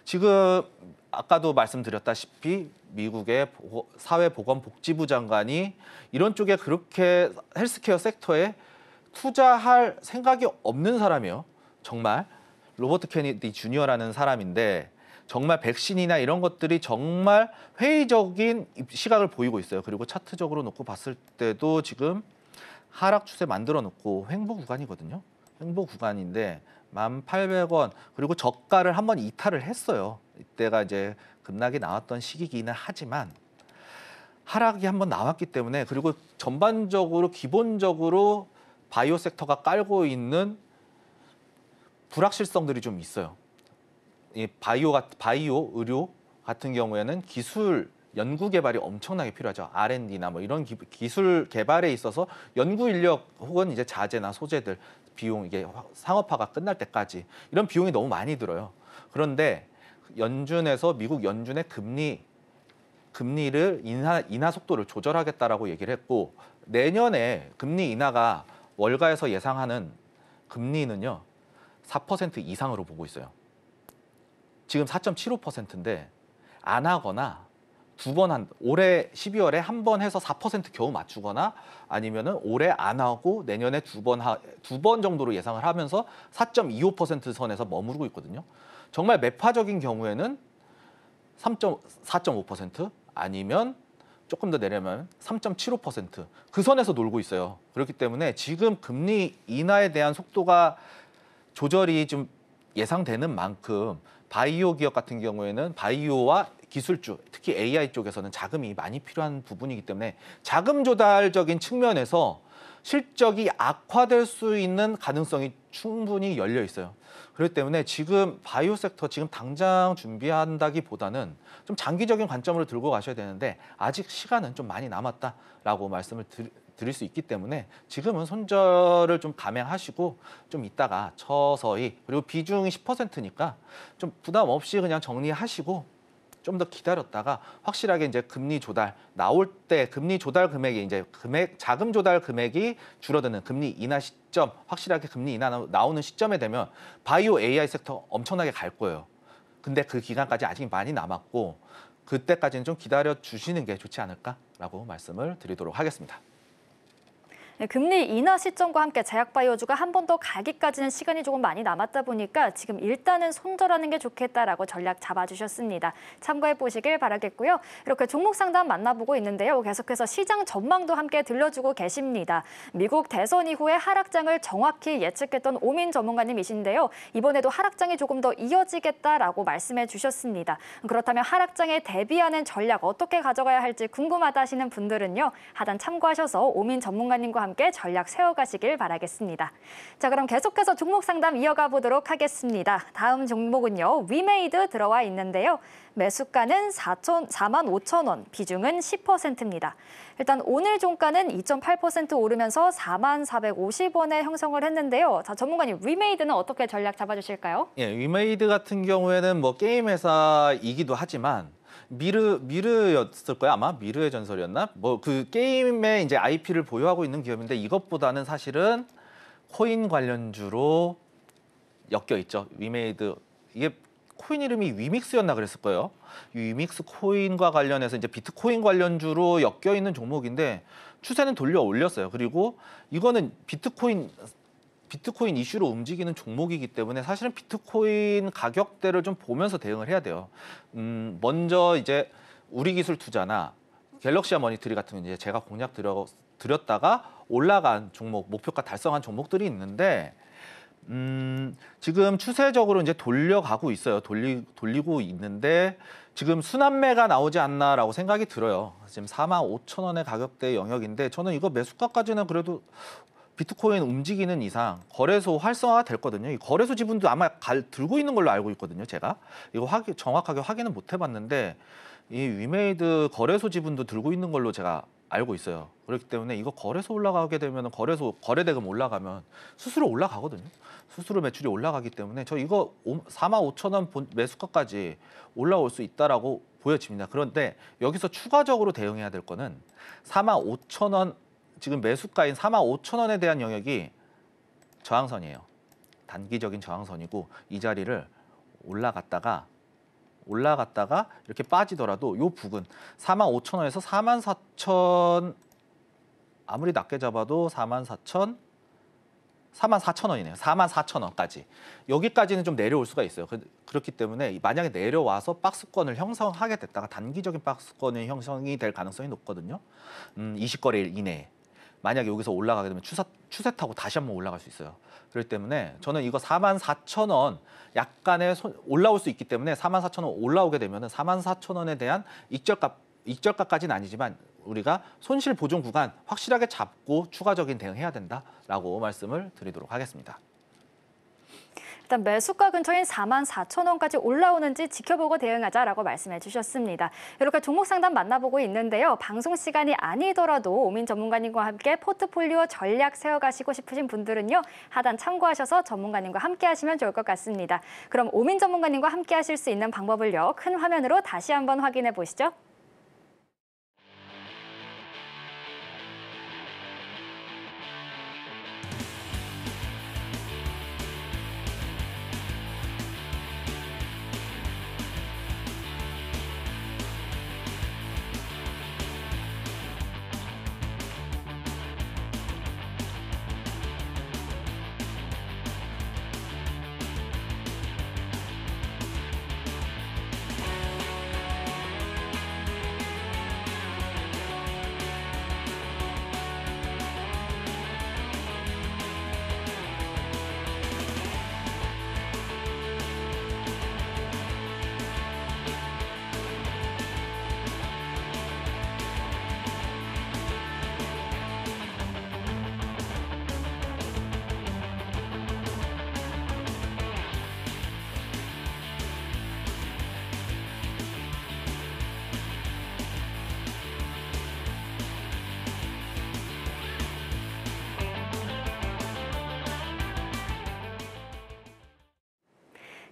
지금 아까도 말씀드렸다시피 미국의 사회보건복지부 장관이 이런 쪽에 그렇게 헬스케어 섹터에 투자할 생각이 없는 사람이에요. 정말 로버트 케네디 주니어라는 사람인데 정말 백신이나 이런 것들이 정말 회의적인 시각을 보이고 있어요. 그리고 차트적으로 놓고 봤을 때도 지금 하락 추세 만들어 놓고 횡보 구간이거든요. 횡보 구간인데 1,800원 그리고 저가를 한번 이탈을 했어요. 이때가 이제 급락이 나왔던 시기이기는 하지만 하락이 한번 나왔기 때문에 그리고 전반적으로 기본적으로 바이오 섹터가 깔고 있는 불확실성들이 좀 있어요. 이 바이오 의료 같은 경우에는 기술 연구 개발이 엄청나게 필요하죠. R&D나 뭐 이런 기술 개발에 있어서 연구 인력 혹은 이제 자재나 소재들 비용 이게 상업화가 끝날 때까지 이런 비용이 너무 많이 들어요. 그런데 미국 연준의 금리를 인하 속도를 조절하겠다라고 얘기를 했고 내년에 금리 인하가 월가에서 예상하는 금리는요 4% 이상으로 보고 있어요. 지금 4.75%인데 안 하거나 올해 12월에 한 번 해서 4% 겨우 맞추거나 아니면은 올해 안 하고 내년에 두 번 정도로 예상을 하면서 4.25% 선에서 머무르고 있거든요. 정말 매파적인 경우에는 4.5% 아니면 조금 더 내려면 3.75% 그 선에서 놀고 있어요. 그렇기 때문에 지금 금리 인하에 대한 속도가 조절이 좀 예상되는 만큼 바이오 기업 같은 경우에는 바이오와 기술주, 특히 AI 쪽에서는 자금이 많이 필요한 부분이기 때문에 자금 조달적인 측면에서 실적이 악화될 수 있는 가능성이 충분히 열려 있어요. 그렇기 때문에 지금 바이오 섹터 지금 당장 준비한다기보다는 좀 장기적인 관점으로 들고 가셔야 되는데 아직 시간은 좀 많이 남았다라고 말씀을 드릴 수 있기 때문에 지금은 손절을 좀 감행하시고 좀 이따가 서서히 그리고 비중이 10%니까 좀 부담 없이 그냥 정리하시고 좀 더 기다렸다가 확실하게 이제 금리 조달 나올 때 금리 조달 금액이 이제 자금 조달 금액이 줄어드는 금리 인하 시점 확실하게 금리 인하 나오는 시점에 되면 바이오 AI 섹터 엄청나게 갈 거예요. 근데 그 기간까지 아직 많이 남았고 그때까지는 좀 기다려 주시는 게 좋지 않을까라고 말씀을 드리도록 하겠습니다. 네, 금리 인하 시점과 함께 제약바이오주가 한 번 더 가기까지는 시간이 조금 많이 남았다 보니까 지금 일단은 손절하는 게 좋겠다라고 전략 잡아주셨습니다. 참고해 보시길 바라겠고요. 이렇게 종목 상담 만나보고 있는데요. 계속해서 시장 전망도 함께 들려주고 계십니다. 미국 대선 이후에 하락장을 정확히 예측했던 오민 전문가님이신데요. 이번에도 하락장이 조금 더 이어지겠다라고 말씀해 주셨습니다. 그렇다면 하락장에 대비하는 전략 어떻게 가져가야 할지 궁금하다 하시는 분들은요. 하단 참고하셔서 오민 전문가님과 함께 함께 전략 세워가시길 바라겠습니다. 자, 그럼 계속해서 종목 상담 이어가 보도록 하겠습니다. 다음 종목은요, 위메이드 들어와 있는데요. 매수가는 45,000원, 비중은 10%입니다. 일단 오늘 종가는 2.8% 오르면서 4450원에 형성을 했는데요. 자, 전문가님, 위메이드는 어떻게 전략 잡아주실까요? 예, 위메이드 같은 경우에는 뭐 게임 회사이기도 하지만 미르였을 거야 아마 미르의 전설이었나? 뭐 그 게임의 이제 IP를 보유하고 있는 기업인데 이것보다는 사실은 코인 관련주로 엮여 있죠. 위메이드 이게 코인 이름이 위믹스였나 그랬을 거예요. 이 위믹스 코인과 관련해서 이제 비트코인 관련주로 엮여 있는 종목인데 추세는 돌려 올렸어요. 그리고 이거는 비트코인 이슈로 움직이는 종목이기 때문에 사실은 비트코인 가격대를 좀 보면서 대응을 해야 돼요. 먼저 이제 우리기술 투자나 갤럭시아 머니터리 같은 이제 제가 공략 드렸다가 올라간 종목, 목표가 달성한 종목들이 있는데 지금 추세적으로 이제 돌려가고 있어요. 돌리고 있는데 지금 순환매가 나오지 않나라고 생각이 들어요. 지금 45,000원의 가격대 영역인데 저는 이거 매수가까지는 그래도 비트코인 움직이는 이상 거래소 활성화가 됐거든요. 이 거래소 지분도 아마 들고 있는 걸로 알고 있거든요. 제가 이거 정확하게 확인은 못 해봤는데 이 위메이드 거래소 지분도 들고 있는 걸로 제가 알고 있어요. 그렇기 때문에 이거 거래소 올라가게 되면 거래대금 올라가면 수수료 올라가거든요. 수수료 매출이 올라가기 때문에 저 이거 45,000원 매수가까지 올라올 수 있다라고 보여집니다. 그런데 여기서 추가적으로 대응해야 될 거는 45,000원 지금 매수가인 45,000원에 대한 영역이 저항선이에요. 단기적인 저항선이고 이 자리를 올라갔다가 이렇게 빠지더라도 요 부근 45,000원에서 44,000 아무리 낮게 잡아도 44,000원이네요. 44,000원까지. 여기까지는 좀 내려올 수가 있어요. 그렇기 때문에 만약에 내려와서 박스권을 형성하게 됐다가 단기적인 박스권이 형성이 될 가능성이 높거든요. 20거래일 이내에. 만약에 여기서 올라가게 되면 추세 타고 다시 한번 올라갈 수 있어요. 그렇기 때문에 저는 이거 44,000원 약간의 올라올 수 있기 때문에 44,000원 올라오게 되면 44,000원에 대한 익절가까지는 아니지만 우리가 손실 보존 구간 확실하게 잡고 추가적인 대응해야 된다라고 말씀을 드리도록 하겠습니다. 일단 매수가 근처인 44,000원까지 올라오는지 지켜보고 대응하자라고 말씀해 주셨습니다. 이렇게 종목 상담 만나보고 있는데요. 방송 시간이 아니더라도 오민 전문가님과 함께 포트폴리오 전략 세워가시고 싶으신 분들은요. 하단 참고하셔서 전문가님과 함께 하시면 좋을 것 같습니다. 그럼 오민 전문가님과 함께 하실 수 있는 방법을요. 큰 화면으로 다시 한번 확인해 보시죠.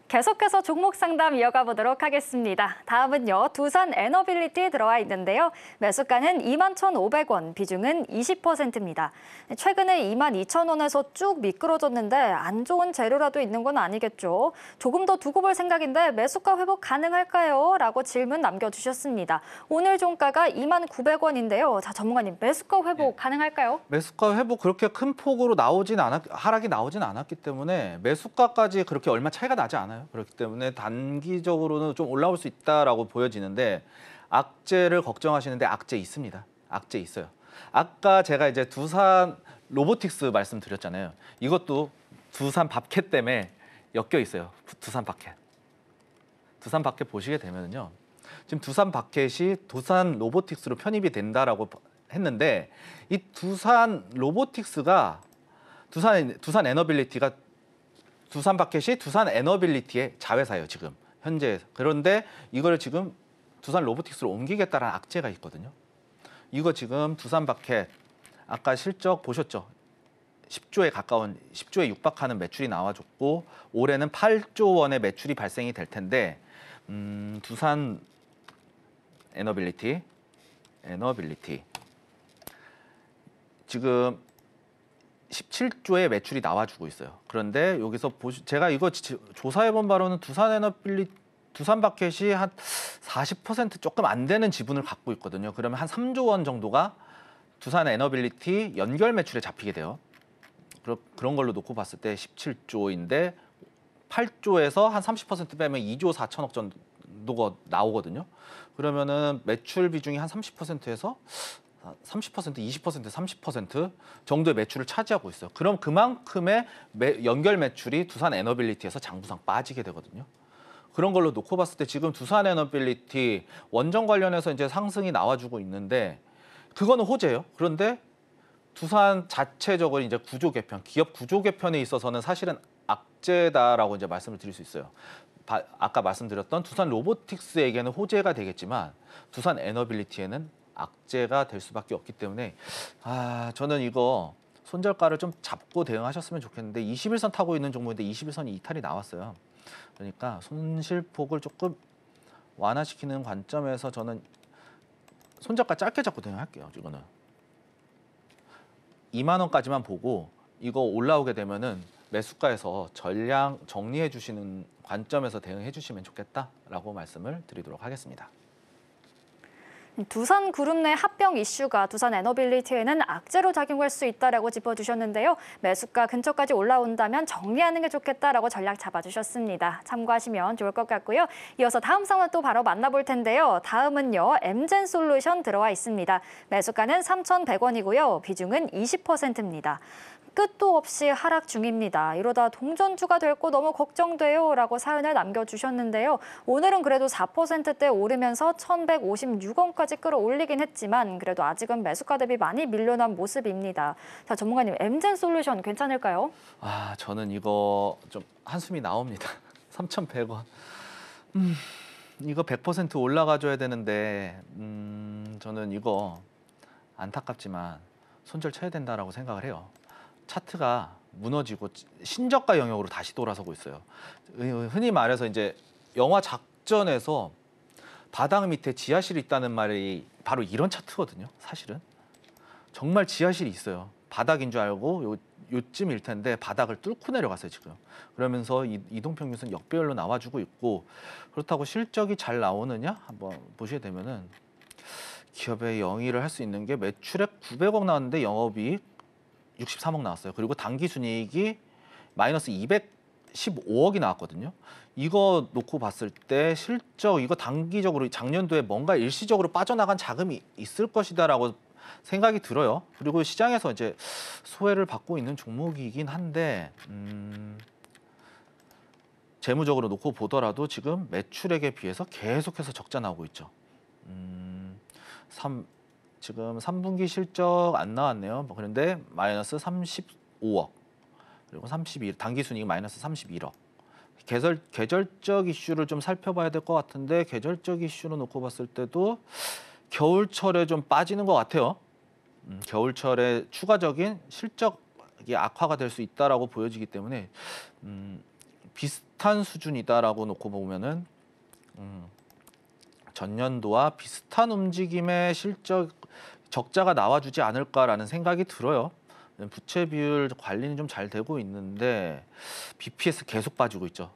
계속해서 종목 상담 이어가 보도록 하겠습니다. 다음은요. 두산 에너빌리티 들어와 있는데요. 매수가는 21,500원, 비중은 20%입니다. 최근에 22,000원에서 쭉 미끄러졌는데 안 좋은 재료라도 있는 건 아니겠죠. 조금 더 두고 볼 생각인데 매수가 회복 가능할까요? 라고 질문 남겨주셨습니다. 오늘 종가가 29,900원인데요. 자, 전문가님, 매수가 회복 가능할까요? 매수가 회복 그렇게 큰 폭으로 하락이 나오진 않았기 때문에 매수가까지 그렇게 얼마 차이가 나지 않아요. 그렇기 때문에 단기적으로는 좀 올라올 수 있다라고 보여지는데 악재를 걱정하시는데 악재 있습니다. 악재 있어요. 아까 제가 이제 두산 로보틱스 말씀드렸잖아요. 이것도 두산 밥캣 때문에 엮여 있어요. 두산 밥캣. 두산 밥캣 보시게 되면요. 지금 두산 밥캣이 두산 로보틱스로 편입이 된다라고 했는데 이 두산 로보틱스가 두산 에너빌리티가 두산 바켓이 두산 에너빌리티의 자회사예요, 지금 현재. 그런데 이거를 지금 두산 로보틱스로 옮기겠다라는 악재가 있거든요. 이거 지금 두산 바켓 아까 실적 보셨죠? 10조에 가까운 10조에 육박하는 매출이 나와줬고 올해는 8조 원의 매출이 발생이 될 텐데 두산 에너빌리티 지금 17조의 매출이 나와주고 있어요. 그런데 여기서 제가 이거 조사해본 바로는 두산 바켓이 한 40% 조금 안 되는 지분을 갖고 있거든요. 그러면 한 3조 원 정도가 두산 에너빌리티 연결 매출에 잡히게 돼요. 그런 걸로 놓고 봤을 때 17조인데 8조에서 한 30% 빼면 2조 4천억 정도가 나오거든요. 그러면은 매출 비중이 한 30%에서 30%, 20%, 30% 정도의 매출을 차지하고 있어요. 그럼 그만큼의 연결 매출이 두산 에너빌리티에서 장부상 빠지게 되거든요. 그런 걸로 놓고 봤을 때 지금 두산 에너빌리티 원전 관련해서 이제 상승이 나와주고 있는데 그거는 호재예요. 그런데 두산 자체적으로 이제 구조 개편, 기업 구조 개편에 있어서는 사실은 악재다라고 이제 말씀을 드릴 수 있어요. 아까 말씀드렸던 두산 로보틱스에게는 호재가 되겠지만 두산 에너빌리티에는 악재가 될 수밖에 없기 때문에 저는 이거 손절가를 좀 잡고 대응하셨으면 좋겠는데 21선 타고 있는 종목인데 21선이 이탈이 나왔어요. 그러니까 손실폭을 조금 완화시키는 관점에서 저는 손절가 짧게 잡고 대응할게요. 이거는 2만 원까지만 보고 이거 올라오게 되면은 매수가에서 전량 정리해 주시는 관점에서 대응해 주시면 좋겠다라고 말씀을 드리도록 하겠습니다. 두산 그룹 내 합병 이슈가 두산 에너빌리티에는 악재로 작용할 수 있다라고 짚어주셨는데요. 매수가 근처까지 올라온다면 정리하는 게 좋겠다라고 전략 잡아주셨습니다. 참고하시면 좋을 것 같고요. 이어서 다음 상황 또 바로 만나볼 텐데요. 다음은요. 엠젠솔루션 들어와 있습니다. 매수가는 3,100원이고요. 비중은 20%입니다. 끝도 없이 하락 중입니다. 이러다 동전주가 될 거 너무 걱정돼요 라고 사연을 남겨주셨는데요. 오늘은 그래도 4%대 오르면서 1,156원까지 끌어올리긴 했지만 그래도 아직은 매수가 대비 많이 밀려난 모습입니다. 자, 전문가님, 엠젠솔루션 괜찮을까요? 저는 이거 좀 한숨이 나옵니다. 3,100원. 이거 100% 올라가줘야 되는데 저는 이거 안타깝지만 손절 쳐야 된다라고 생각을 해요. 차트가 무너지고 신저가 영역으로 다시 돌아서고 있어요. 흔히 말해서 이제 영화 작전에서 바닥 밑에 지하실이 있다는 말이 바로 이런 차트거든요. 사실은 정말 지하실이 있어요. 바닥인 줄 알고 요쯤일 텐데 바닥을 뚫고 내려갔어요 지금. 그러면서 이동평균선 역배열로 나와주고 있고 그렇다고 실적이 잘 나오느냐 한번 보시게 되면은 기업의 영위를 할 수 있는 게 매출액 900억 나왔는데 영업이익 63억 나왔어요. 그리고 당기순이익이 마이너스 215억이 나왔거든요. 이거 놓고 봤을 때 실적 이거 단기적으로 작년도에 뭔가 일시적으로 빠져나간 자금이 있을 것이다라고 생각이 들어요. 그리고 시장에서 이제 소외를 받고 있는 종목이긴 한데 재무적으로 놓고 보더라도 지금 매출액에 비해서 계속해서 적자 나오고 있죠. 지금 3분기 실적 안 나왔네요. 그런데 마이너스 35억 그리고 32 당기순이익 마이너스 31억. 계절적 이슈를 좀 살펴봐야 될 것 같은데 계절적 이슈로 놓고 봤을 때도 겨울철에 좀 빠지는 것 같아요. 겨울철에 추가적인 실적이 악화가 될 수 있다라고 보여지기 때문에 비슷한 수준이다라고 놓고 보면은 전년도와 비슷한 움직임의 실적 적자가 나와주지 않을까라는 생각이 들어요. 부채 비율 관리는 좀 잘 되고 있는데 BPS 계속 빠지고 있죠.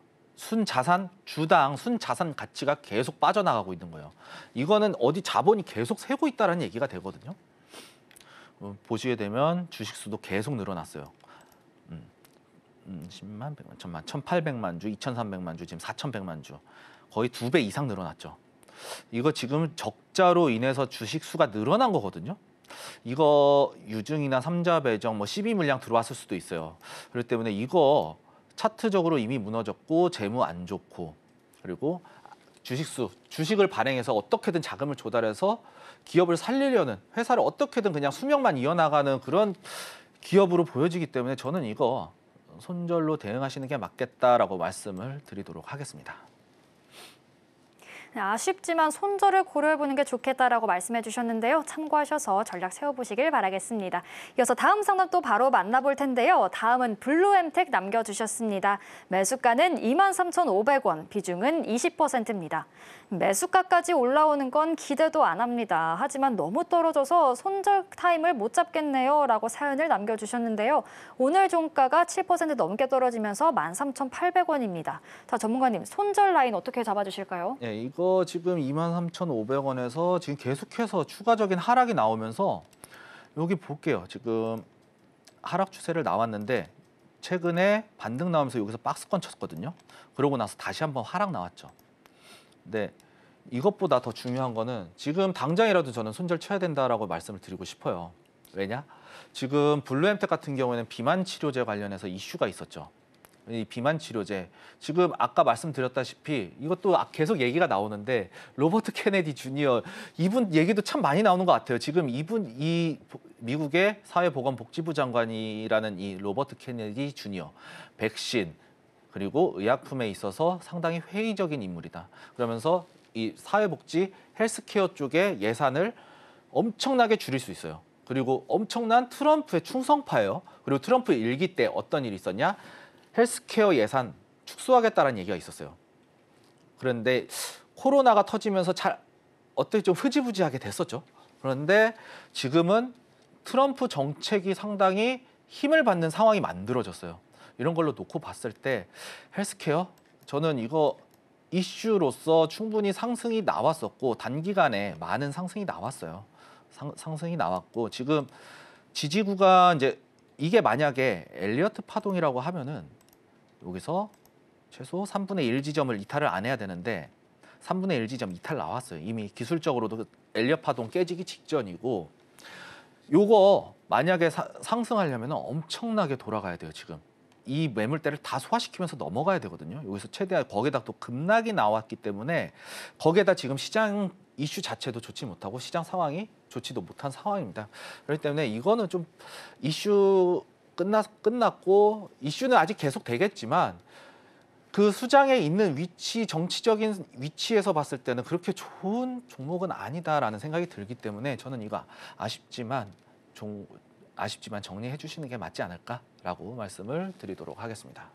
주당 순자산 가치가 계속 빠져나가고 있는 거예요. 이거는 어디 자본이 계속 새고 있다는 얘기가 되거든요. 보시게 되면 주식 수도 계속 늘어났어요. 10만, 100만, 1000만, 1800만 주, 2300만 주, 지금 4100만 주. 거의 2배 이상 늘어났죠. 이거 지금 적자로 인해서 주식 수가 늘어난 거거든요. 이거 유증이나 삼자 배정, 뭐 12 물량 들어왔을 수도 있어요. 그렇기 때문에 이거 차트적으로 이미 무너졌고 재무 안 좋고 그리고 주식을 발행해서 어떻게든 자금을 조달해서 기업을 살리려는 회사를 어떻게든 그냥 수명만 이어나가는 그런 기업으로 보여지기 때문에 저는 이거 손절로 대응하시는 게 맞겠다라고 말씀을 드리도록 하겠습니다. 네, 아쉽지만 손절을 고려해보는 게 좋겠다라고 말씀해 주셨는데요. 참고하셔서 전략 세워보시길 바라겠습니다. 이어서 다음 상담 또 바로 만나볼 텐데요. 다음은 블루엠텍 남겨주셨습니다. 매수가는 23,500원, 비중은 20%입니다. 매수가까지 올라오는 건 기대도 안 합니다. 하지만 너무 떨어져서 손절 타임을 못 잡겠네요. 라고 사연을 남겨주셨는데요. 오늘 종가가 7% 넘게 떨어지면서 13,800원입니다. 자, 전문가님, 손절 라인 어떻게 잡아주실까요? 네, 이거 지금 23,500원에서 지금 계속해서 추가적인 하락이 나오면서 여기 볼게요. 지금 하락 추세를 나왔는데 최근에 반등 나오면서 여기서 박스권 쳤거든요. 그러고 나서 다시 한번 하락 나왔죠. 근데 이것보다 더 중요한 거는 지금 당장이라도 저는 손절 쳐야 된다라고 말씀을 드리고 싶어요. 왜냐? 지금 블루엠텍 같은 경우에는 비만 치료제 관련해서 이슈가 있었죠. 이 비만 치료제 지금 아까 말씀드렸다시피 이것도 계속 얘기가 나오는데 로버트 케네디 주니어 이분 얘기도 참 많이 나오는 것 같아요. 지금 이 미국의 사회보건복지부 장관이라는 이 로버트 케네디 주니어 백신 그리고 의약품에 있어서 상당히 회의적인 인물이다. 그러면서 이 사회복지 헬스케어 쪽의 예산을 엄청나게 줄일 수 있어요. 그리고 엄청난 트럼프의 충성파예요. 그리고 트럼프 일기 때 어떤 일이 있었냐? 헬스케어 예산 축소하겠다는 얘기가 있었어요. 그런데 코로나가 터지면서 어떻게 좀 흐지부지하게 됐었죠. 그런데 지금은 트럼프 정책이 상당히 힘을 받는 상황이 만들어졌어요. 이런 걸로 놓고 봤을 때 헬스케어 저는 이거 이슈로서 충분히 상승이 나왔었고 단기간에 많은 상승이 나왔어요. 상승이 나왔고 지금 지지구가 이제 이게 만약에 엘리어트 파동이라고 하면은 여기서 최소 3분의 1 지점을 이탈을 안 해야 되는데 3분의 1 지점 이탈 나왔어요. 이미 기술적으로도 엘리어트 파동 깨지기 직전이고 요거 만약에 상승하려면 엄청나게 돌아가야 돼요. 지금 이 매물대를 다 소화시키면서 넘어가야 되거든요. 여기서 최대한 거기다 또 급락이 나왔기 때문에 거기에다 지금 시장 이슈 자체도 좋지 못하고 시장 상황이 좋지도 못한 상황입니다. 그렇기 때문에 이거는 좀 이슈 끝났고 이슈는 아직 계속 되겠지만 그 수장에 있는 위치 정치적인 위치에서 봤을 때는 그렇게 좋은 종목은 아니다라는 생각이 들기 때문에 저는 이거 아쉽지만 정리해 주시는 게 맞지 않을까라고 말씀을 드리도록 하겠습니다.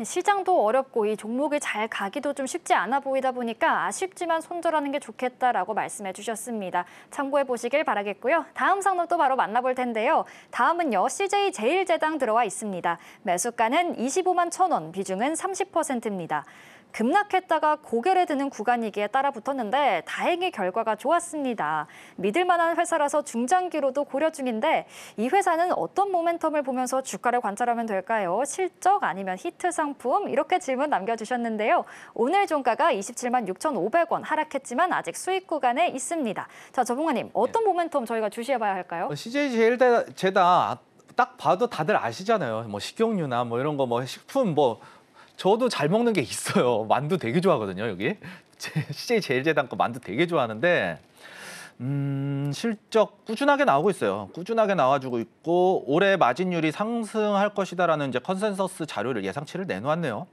시장도 어렵고 이 종목이 잘 가기도 좀 쉽지 않아 보이다 보니까 아쉽지만 손절하는 게 좋겠다라고 말씀해 주셨습니다. 참고해 보시길 바라겠고요. 다음 상담 또 바로 만나볼 텐데요. 다음은요. CJ제일제당 들어와 있습니다. 매수가는 25만 1,000원, 비중은 30%입니다. 급락했다가 고개를 드는 구간이기에 따라 붙었는데 다행히 결과가 좋았습니다. 믿을 만한 회사라서 중장기로도 고려 중인데 이 회사는 어떤 모멘텀을 보면서 주가를 관찰하면 될까요? 실적 아니면 히트 상품? 이렇게 질문 남겨주셨는데요. 오늘 종가가 27만 6,500원 하락했지만 아직 수익 구간에 있습니다. 자, 전문가님 어떤 모멘텀 저희가 주시해봐야 할까요? CJ제일제당 딱 봐도 다들 아시잖아요. 뭐 식용유나 뭐 이런 거 뭐 식품 뭐 저도 잘 먹는 게 있어요. 만두 되게 좋아하거든요, 여기. CJ제일제당 거 만두 되게 좋아하는데 실적 꾸준하게 나오고 있어요. 꾸준하게 나와주고 있고 올해 마진율이 상승할 것이다라는 이제 컨센서스 자료를 예상치를 내놓았네요.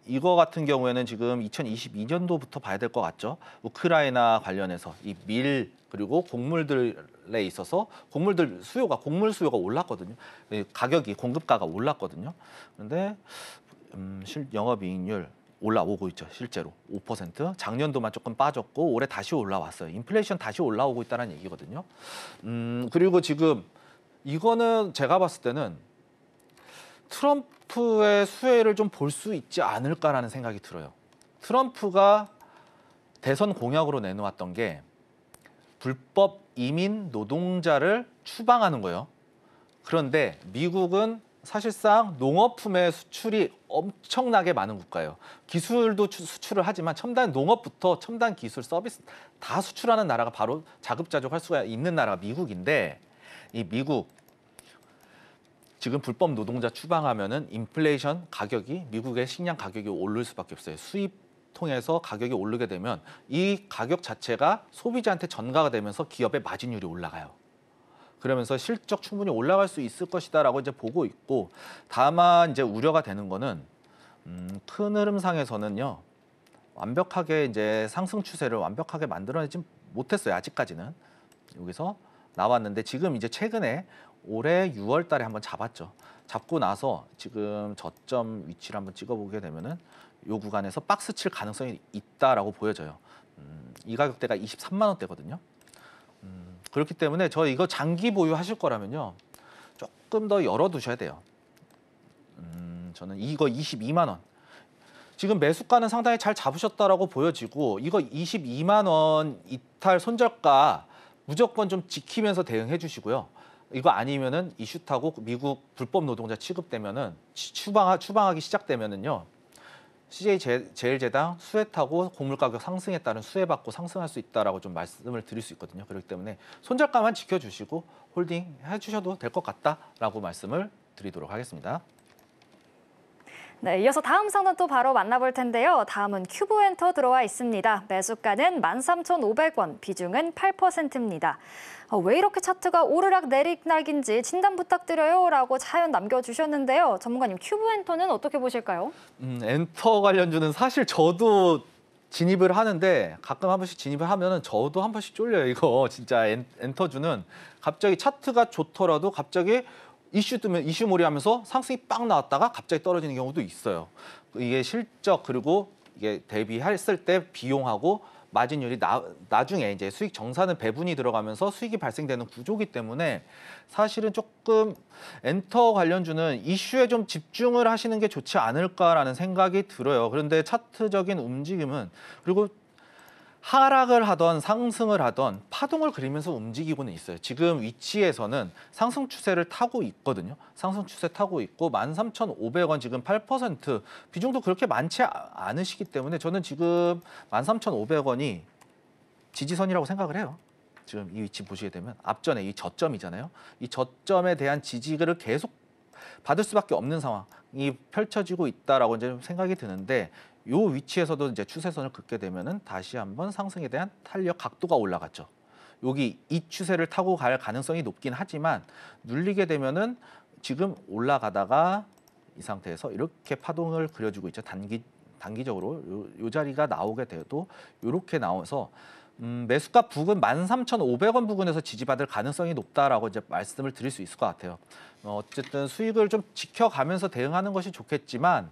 이거 같은 경우에는 지금 2022년도부터 봐야 될 것 같죠. 우크라이나 관련해서 이 밀 그리고 곡물들에 있어서 곡물 수요가 올랐거든요. 가격이 공급가가 올랐거든요. 그런데 영업이익률 올라오고 있죠. 실제로 5%. 작년도만 조금 빠졌고 올해 다시 올라왔어요. 인플레이션 다시 올라오고 있다는 얘기거든요. 그리고 지금 이거는 제가 봤을 때는 트럼프의 수혜를 좀 볼 수 있지 않을까라는 생각이 들어요. 트럼프가 대선 공약으로 내놓았던 게 불법 이민 노동자를 추방하는 거예요. 그런데 미국은 사실상 농업품의 수출이 엄청나게 많은 국가예요. 기술도 수출을 하지만 첨단 농업부터 첨단 기술 서비스 다 수출하는 나라가 바로 자급자족할 수가 있는 나라가 미국인데 이 미국 지금 불법 노동자 추방하면은 인플레이션 가격이 미국의 식량 가격이 오를 수밖에 없어요. 수입 통해서 가격이 오르게 되면 이 가격 자체가 소비자한테 전가가 되면서 기업의 마진율이 올라가요. 그러면서 실적 충분히 올라갈 수 있을 것이다라고 이제 보고 있고, 다만 이제 우려가 되는 거는 큰 흐름상에서는요. 완벽하게 이제 상승 추세를 완벽하게 만들어내지 못했어요. 아직까지는. 여기서 나왔는데 지금 이제 최근에 올해 6월 달에 한번 잡았죠. 잡고 나서 지금 저점 위치를 한번 찍어보게 되면은 요 구간에서 박스 칠 가능성이 있다라고 보여져요. 이 가격대가 23만 원대거든요. 그렇기 때문에 저 이거 장기 보유하실 거라면요. 조금 더 열어두셔야 돼요. 저는 이거 22만 원. 지금 매수가는 상당히 잘 잡으셨다라고 보여지고, 이거 22만 원 이탈 손절가 무조건 좀 지키면서 대응해 주시고요. 이거 아니면은 이슈 타고 미국 불법 노동자 취급되면은 추방하기 시작되면은요. CJ 제일제당 수혜 타고 곡물 가격 상승에 따른 수혜 받고 상승할 수 있다라고 좀 말씀을 드릴 수 있거든요. 그렇기 때문에 손절가만 지켜주시고 홀딩 해주셔도 될 것 같다라고 말씀을 드리도록 하겠습니다. 네, 이어서 다음 상담 또 바로 만나볼 텐데요. 다음은 큐브엔터 들어와 있습니다. 매수가는 13,500원, 비중은 8%입니다. 왜 이렇게 차트가 오르락 내리락인지 진단 부탁드려요 라고 사연 남겨주셨는데요. 전문가님, 큐브엔터는 어떻게 보실까요? 엔터 관련주는 사실 저도 진입을 하는데 가끔 한 번씩 진입을 하면은 저도 한 번씩 쫄려요. 이거 진짜 엔터주는 갑자기 차트가 좋더라도 갑자기 이슈 뜨면 이슈몰이 하면서 상승이 빵 나왔다가 갑자기 떨어지는 경우도 있어요. 이게 실적 그리고 이게 대비했을 때 비용하고 마진율이 나중에 이제 수익 정산은 배분이 들어가면서 수익이 발생되는 구조기 때문에 사실은 조금 엔터 관련주는 이슈에 좀 집중을 하시는 게 좋지 않을까라는 생각이 들어요. 그런데 차트적인 움직임은, 그리고 하락을 하던 상승을 하던 파동을 그리면서 움직이고는 있어요. 지금 위치에서는 상승 추세를 타고 있거든요. 상승 추세 타고 있고 13,500원 지금 8% 비중도 그렇게 많지 않으시기 때문에 저는 지금 13,500원이 지지선이라고 생각을 해요. 지금 이 위치 보시게 되면 앞전에 이 저점이잖아요. 이 저점에 대한 지지를 계속 받을 수밖에 없는 상황이 펼쳐지고 있다라고 이제 생각이 드는데, 요 위치에서도 이제 추세선을 긋게 되면은 다시 한번 상승에 대한 탄력 각도가 올라갔죠. 여기 이 추세를 타고 갈 가능성이 높긴 하지만 눌리게 되면은 지금 올라가다가 이 상태에서 이렇게 파동을 그려주고 있죠. 단기적으로 요 자리가 나오게 돼도 이렇게 나와서 매수가 부근 13,500원 부근에서 지지받을 가능성이 높다라고 이제 말씀을 드릴 수 있을 것 같아요. 어쨌든 수익을 좀 지켜가면서 대응하는 것이 좋겠지만,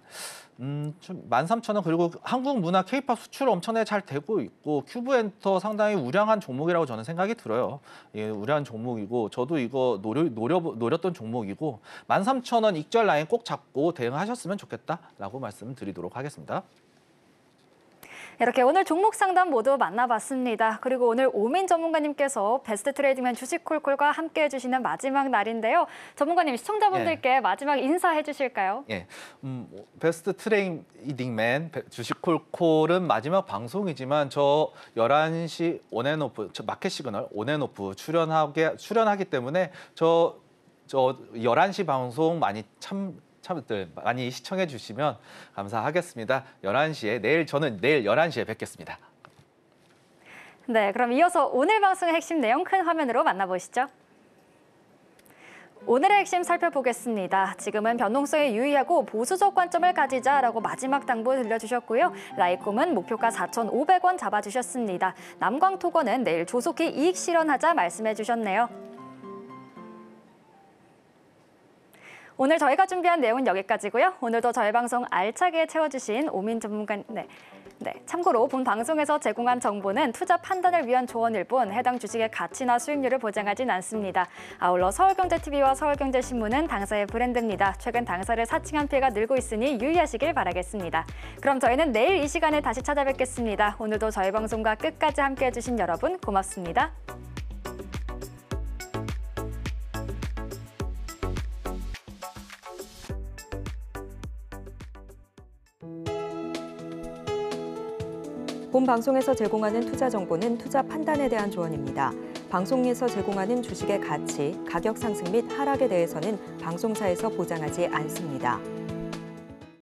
좀 13,000원, 그리고 한국 문화 K-팝 수출 엄청나게 잘 되고 있고 큐브엔터 상당히 우량한 종목이라고 저는 생각이 들어요. 예, 우량한 종목이고 저도 이거 노렸던 종목이고 13,000원 익절 라인 꼭 잡고 대응하셨으면 좋겠다라고 말씀드리도록 하겠습니다. 이렇게 오늘 종목 상담 모두 만나봤습니다. 그리고 오늘 오민 전문가님께서 베스트 트레이딩맨 주식콜콜과 함께 해주시는 마지막 날인데요. 전문가님, 시청자분들께 마지막 인사해 주실까요? 예, 베스트 트레이딩맨 주식콜콜은 마지막 방송이지만 저 11시 온앤오프, 저 마켓 시그널 온앤오프 출연하기 때문에 저 11시 방송 많이 많이 시청해 주시면 감사하겠습니다. 11시에 저는 내일 11시에 뵙겠습니다. 네, 그럼 이어서 오늘 방송의 핵심 내용 큰 화면으로 만나보시죠. 오늘의 핵심 살펴보겠습니다. 지금은 변동성에 유의하고 보수적 관점을 가지자라고 마지막 당부 들려주셨고요. 라이콤은 목표가 4,500원 잡아주셨습니다. 남광토건은 내일 조속히 이익 실현하자 말씀해 주셨네요. 오늘 저희가 준비한 내용은 여기까지고요. 오늘도 저희 방송 알차게 채워주신 오민 전문가님, 참고로 본 방송에서 제공한 정보는 투자 판단을 위한 조언일 뿐 해당 주식의 가치나 수익률을 보장하진 않습니다. 아울러 서울경제TV와 서울경제신문은 당사의 브랜드입니다. 최근 당사를 사칭한 피해가 늘고 있으니 유의하시길 바라겠습니다. 그럼 저희는 내일 이 시간에 다시 찾아뵙겠습니다. 오늘도 저희 방송과 끝까지 함께해 주신 여러분 고맙습니다. 본 방송에서 제공하는 투자 정보는 투자 판단에 대한 조언입니다. 방송에서 제공하는 주식의 가치, 가격 상승 및 하락에 대해서는 방송사에서 보장하지 않습니다.